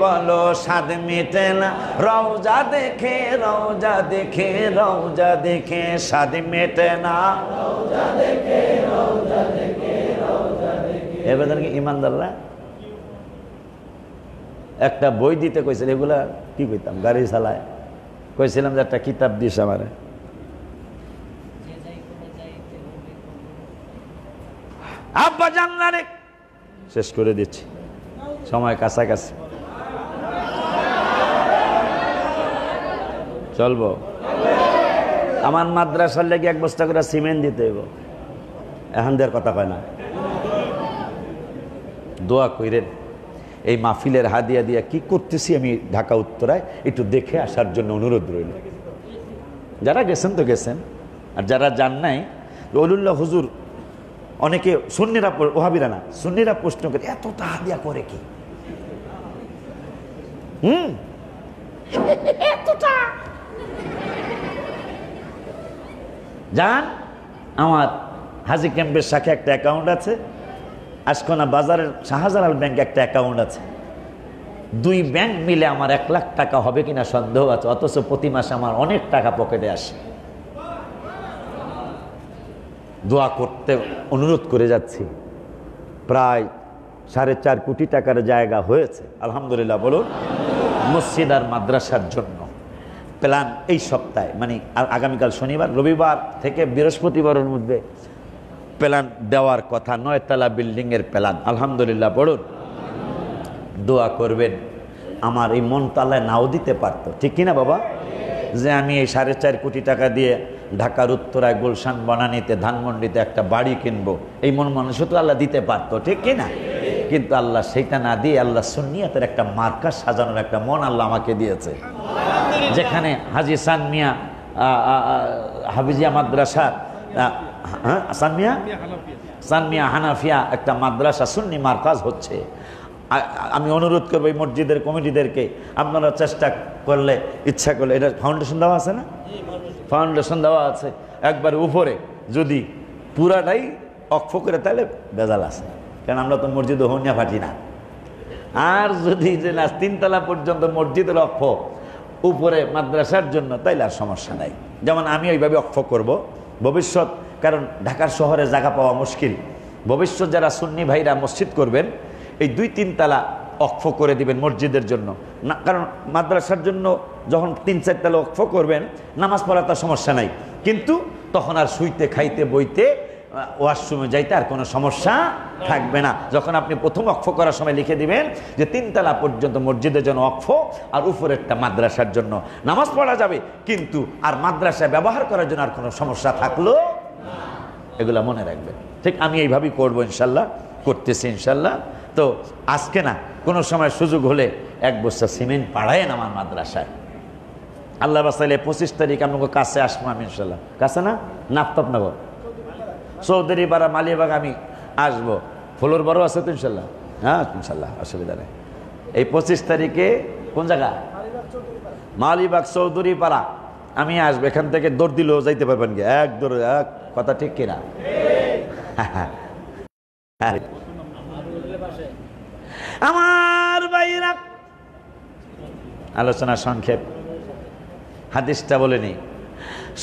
বলো স্বাদ মিটে না রওজা দেখে, রওজা দেখে, রওজা দেখে স্বাদ মেটে না, রওজা দেখে, রওজা দেখে, রওজা দেখে। এবার কি ইমানদাররা একটা বই দিতে কইছিল, এগুলা কি কইতাম গাড়ি চালায়, কইছিলাম যে একটা কিতাব দিস আমারে, আব্বা জানলারে শেষ করে দিচ্ছি, সময় কাছাকাছি, চলবো। আমার মাদ্রাসার লেগে 1 বস্তা করে সিমেন্ট দিতে হইব, এখন দেওয়ার কথা কয় না। দোয়া কইরেন এই মাহফিলের হাদিয়া দিয়া কি করতেছি আমি ঢাকা উত্তরায়, একটু দেখে আসার জন্য অনুরোধ রইল। যারা গেছেন তো গেছেন, আর যারা যান নাই, ওলুল্লাহ হুজুর অনেকে সুন্নিরা, ওহাবিরা না, সুন্নিরা প্রশ্ন করে এতটা হাদিয়া করে কি, এতটা যান। আমার হাজি ক্যাম্পের শাখা একটা অ্যাকাউন্ট আছে, আশকোনা বাজারের শাহজালাল ব্যাংক একটা অ্যাকাউন্ট আছে, 2 ব্যাংক মিলে আমার 1 লাখ টাকা হবে কিনা সন্দেহ আছে, অথচ প্রতি মাসে আমার অনেক টাকা পকেটে আসে। দোয়া করতে অনুরোধ করে যাচ্ছি, প্রায় 4.5 কোটি টাকার জায়গা হয়েছে আলহামদুলিল্লাহ, বলুন। মসজিদ আর মাদ্রাসার জন্য প্ল্যান এই সপ্তাহে, মানে আগামীকাল শনিবার, রবিবার থেকে বৃহস্পতিবারের মধ্যে প্ল্যান দেওয়ার কথা, 9 তলা বিল্ডিংয়ের প্ল্যান আলহামদুলিল্লাহ, বলুন। দোয়া করবেন, আমার এই মন তালায় নাও দিতে পারতো, ঠিক কিনা বাবা, যে আমি এই 4.5 কোটি টাকা দিয়ে ঢাকার উত্তরায় গুলশান বনানীতে ধানমন্ডিতে একটা বাড়ি কিনবো, এই মন মানুষ তো আল্লাহ দিতে পারতো, ঠিক কিনা, কিন্তু আল্লাহ সেইটা না দিয়ে আল্লাহ সুন্নিয়াতের একটা মার্কাজ সাজানোর একটা মন আল্লাহ আমাকে দিয়েছে, যেখানে হাজি সানমিয়া হাফিজিয়া মাদ্রাসা, সানমিয়া হানাফিয়া একটা মাদ্রাসা সুন্নি মার্কাজ হচ্ছে। আমি অনুরোধ করবো এই মসজিদের কমিটিদেরকে, আপনারা চেষ্টা করলে, ইচ্ছা করলে, এটা ফাউন্ডেশন দেওয়া আছে না, ফাউন্ডেশন দেওয়া আছে, একবার উপরে যদি পুরাটাই অক্ষ করে তাহলে বেজাল আছে, কারণ আমরা তো মসজিদে হনিয়া ফাটি না। আর যদি যে না 3 তলা পর্যন্ত মসজিদের অক্ষ উপরে মাদ্রাসার জন্য, তাইলে আর সমস্যা নাই। যেমন আমি ওইভাবে অক্ষ করব ভবিষ্যৎ, কারণ ঢাকার শহরে জায়গা পাওয়া মুশকিল। ভবিষ্যৎ যারা সুন্নি ভাইরা মসজিদ করবেন, এই 2-3 তলা অক্ষ করে দিবেন মসজিদের জন্য না, কারণ মাদ্রাসার জন্য যখন 3-4 তলা অক্ষ করবেন, নামাজ পড়া তার সমস্যা নাই, কিন্তু তখন আর শুইতে খাইতে বইতে ওয়াশরুমে যাইতে আর কোনো সমস্যা থাকবে না। যখন আপনি প্রথম অক্ষ করার সময় লিখে দিবেন যে 3 তলা পর্যন্ত মসজিদের জন্য অক্ষ, আর উপরেরটা মাদ্রাসার জন্য, নামাজ পড়া যাবে কিন্তু আর মাদ্রাসায় ব্যবহার করার জন্য আর কোনো সমস্যা থাকলো, এগুলা মনে রাখবেন। ঠিক আমি এইভাবেই করবো ইনশাল্লাহ, করতেছি ইনশাল্লাহ। তো আজকে না, কোনো সময় সুযোগ হলে 1 বস্তা সিমেন্ট পাড়ায়েন আমার মাদ্রাসায়, আল্লাহ বাসাইলে 25 তারিখ আপনাকে কাছে আসবো আমি ইনশাল্লাহ। কাছে না নাফতাবনগর, চৌধুরী পাড়া, মালিবাগ আমি আসবো, ফ্লোর বড় আছে তো ইনশাল্লাহ, হ্যাঁ ইনশাল্লাহ, অসুবিধা নেই। এই 25 তারিখে কোন জায়গা, মালিবাগ চৌধুরী পাড়া, আমি আসবো। এখান থেকে দৌড় দিলেও যাইতে পারবেন কি, 1 দৌড়, কথা ঠিক কিনা? আমার ভাইরা, আলোচনা সংক্ষেপ, হাদিসটা বলেনি।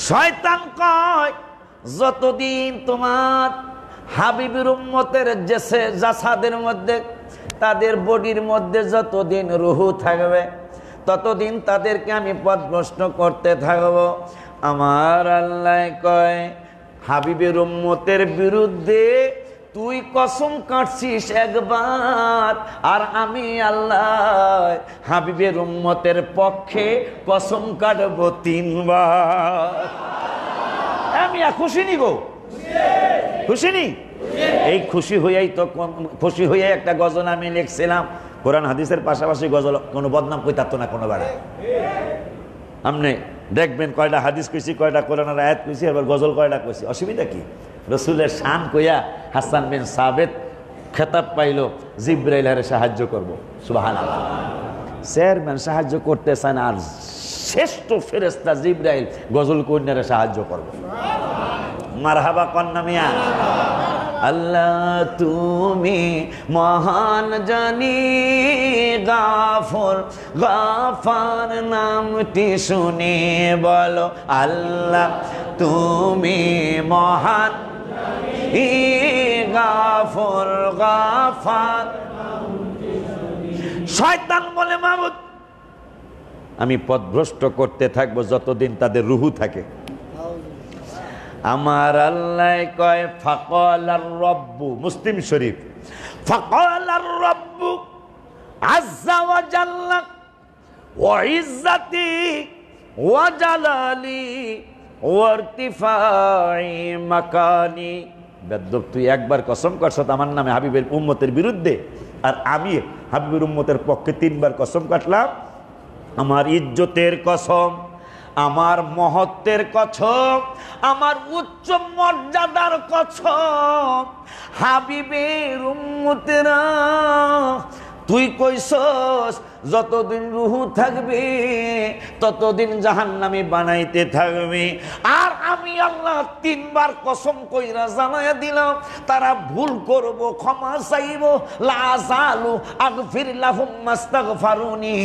শয়তান কয় যতদিন তোমার হাবিবের উম্মতের জাসাদের মধ্যে, তাদের বডির মধ্যে যতদিন রুহু থাকবে, ততদিন তাদেরকে আমি পথভ্রষ্ট করতে থাকব। আমার আল্লাহ কয় হাবিবের উম্মতের বিরুদ্ধে তুই কসম কাটছিস একবার, আর আমি আল্লাহ হাবিবের উম্মতের পক্ষে কসম কাটবো 3 বার। আমি খুশি নি গো, খুশি নি? এই খুশি হইয়াই তো, খুশি হইয়া একটা গজল আমি লিখছিলাম। কোরআন হাদিসের পাশাপাশি গজল কোনো বদনাম কই থাকতো না কোনো বেড়া। আপনি দেখবেন কয়টা হাদিস কইছি, কয়টা কোরআনের আয়াত কইছি, আবার গজল কয়টা কইছি, অসুবিধা কি? রসুলের শান কইয়া হাসান বিন সাবেত খেতাব পাইল জিব্রাইল সাহায্য করবো, সুবহানাল্লাহ। চেয়ারম্যান সাহায্য করতে চান, আর শ্রেষ্ঠ ফেরেশতা জিবরাইল গজল কন্যারে সাহায্য করবে। মারহাবা কন্যা মিয়া। আল্লাহ তুমি মহান জানি, গাফর গাফার নামটি শুনে বলো আল্লাহ তুমি মহান গাফর গাফার। শয়তান বলে মাবুদ আমি পথভ্রষ্ট করতে থাকবো যতদিন তাদের রুহু থাকে। আমার আল্লাহ কয় ফাকালার রব্বু, মুসলিম শরীফ, ফাকালার রব্বু আজ্জা ওয়া জাল্লা ওয়া ইজ্জাতি ওয়া জালালি ওয়া ইরতিফাই মাকানি। বেদ্যপ তুই একবার কসম করছত আমার নামে হাবিবের উম্মতের বিরুদ্ধে, আর আমি হাবিবের উম্মতের পক্ষে 3 বার কসম কাটলাম। আমার ইজ্জতের কসম, আমার মহত্বের কসম, আমার উচ্চ মর্যাদার কসম, হাবিবের উম্মতেরা তুই কইছস যতদিন রুহু থাকবে ততদিন জাহান্নামী বানাইতে থাকবে। আর আমি আল্লাহ 3 বার কসম কইরা জানাইয়া দিলাম তারা ভুল করব, ক্ষমা চাইব, লা যালু আগফির লাহুম মাস্তাগফারুনি।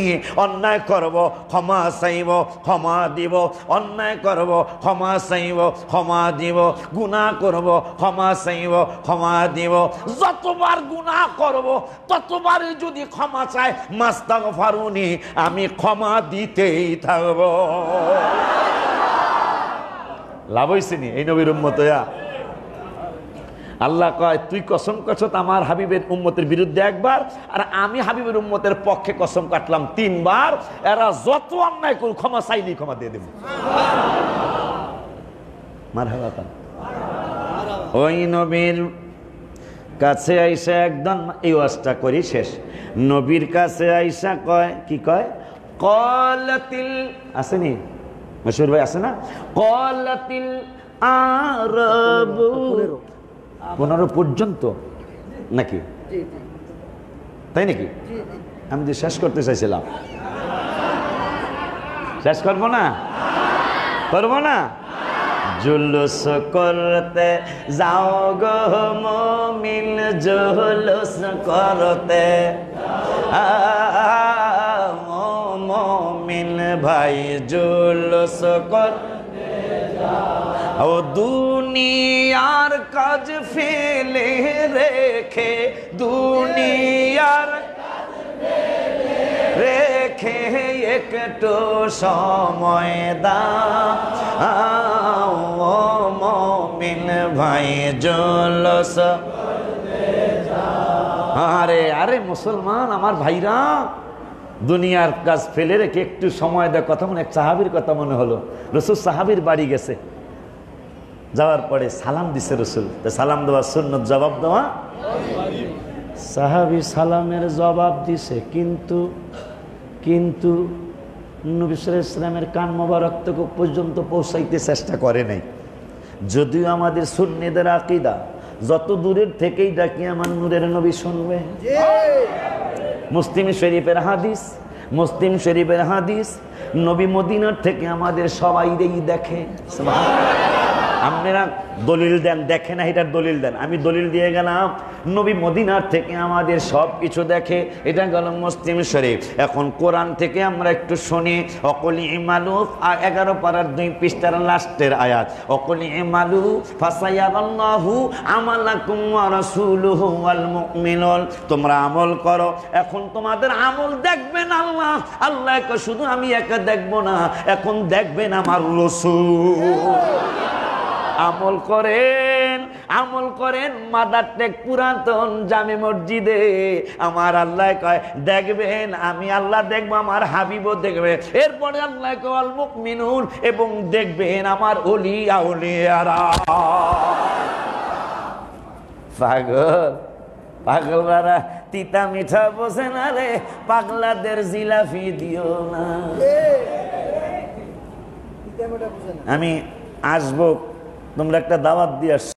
অন্যায় করব, ক্ষমা চাইব, ক্ষমা দিব, অন্যায় করব, ক্ষমা চাইব, ক্ষমা দিব, গুনাহ করব, ক্ষমা চাইব, ক্ষমা দিব। যতবার গুনাহ করব ততবারই যদি ক্ষমা চাই মাস্তাগফারুনি, আমি ক্ষমা দিতেই থাকব। লাভ হইছে নি এই নবীর উম্মত হইয়া? আল্লাহ কয় তুই কসম করছত আমার হাবিবের উম্মতের বিরুদ্ধে 1 বার, আর আমি হাবিবের উম্মতের পক্ষে কসম কাটলাম 3 বার। এরা যত অন্যায় করুক ক্ষমা চাইলেই ক্ষমা দিয়ে দেব। মারহাবা। ওই নবীর কাছে আইসা একদম এই ওয়াজটা করি শেষ। নবীর কাছে আইসা কয়, কি কয়? কলাতিল, আসেনি মশহুর ভাই আছে না? কলাতিল আরবু 15 পর্যন্ত নাকি? তাই নাকি? আমি যে শেষ করতে চাইছিলাম, শেষ করবো না? করবো না? জুলুস করতে যাও গো মুমিন, জুলুস করতে মুমিন ভাই, জুলুস করতে যাও। ও দুনিয়ার কাজ ফেলে রেখে, দুনিয়ার রেখে একটু সময় দাও মুমিন ভাই, জুলুস। আরে আরে মুসলমান আমার ভাইরা, দুনিয়ার কাজ ফেলে রেখে একটু সময় দেয়। কথা মনে এক সাহাবীর কথা মনে হলো। রসুল সাহাবীর বাড়ি গেছে, যাওয়ার পরে সালাম দিছে রসুল। সালাম দেওয়া সুন্নত, জবাব দেওয়া। সাহাবী সালামের জবাব দিছে, কিন্তু কিন্তু নবী সাল্লাল্লাহু আলাইহি ওয়াসাল্লামের কান মোবারক তক পর্যন্ত পৌঁছাইতে চেষ্টা করে নাই। যদিও আমাদের সুন্নিদের আকীদা যত দূরের থেকেই ডাকি আমার নূরের নবী শুনবে। মুসলিম শরীফের হাদিস, মুসলিম শরীফের হাদিস, নবী মদিনার থেকে আমাদের সবাইরেই দেখে। আপনারা দলিল দেন, দেখে না, এটার দলিল দেন। আমি দলিল দিয়ে গেলাম, নবী মদিনার থেকে আমাদের সব কিছু দেখে। এটা গেল মুসলিম শরীফ। এখন কোরআন থেকে আমরা একটু শুনি। অকলি ইমালু 11 পারার 2 পৃষ্ঠার লাস্টের আয়াত। অকলি ইমালু ফাসায়ারাল্লাহু আমালাকুম ওয়া রাসূলুহু ওয়াল মুমিনুন। তোমরা আমল করো, এখন তোমাদের আমল দেখবেন আল্লাহ। আল্লাহকে শুধু আমি একা দেখবো না, এখন দেখবেন আমার রাসূল। আমল করেন, আমল করেন মাদার টেক পুরাতন জামে মসজিদে। আমার আল্লাহ কয় দেখবেন, আমি আল্লাহ দেখবো, আমার হাবিবও দেখবে। এরপরে আল্লাহ কয় আল মুমিনুন, এবং দেখবেন আমার ওলি আউলিয়ারা। পাগল পাগলরা তিতা মিঠা বোঝে না রে, পাগলাদের জিলাফি দিও না। আমি আসবো, তোমরা একটা দাওয়াত দিয়ে আসছো।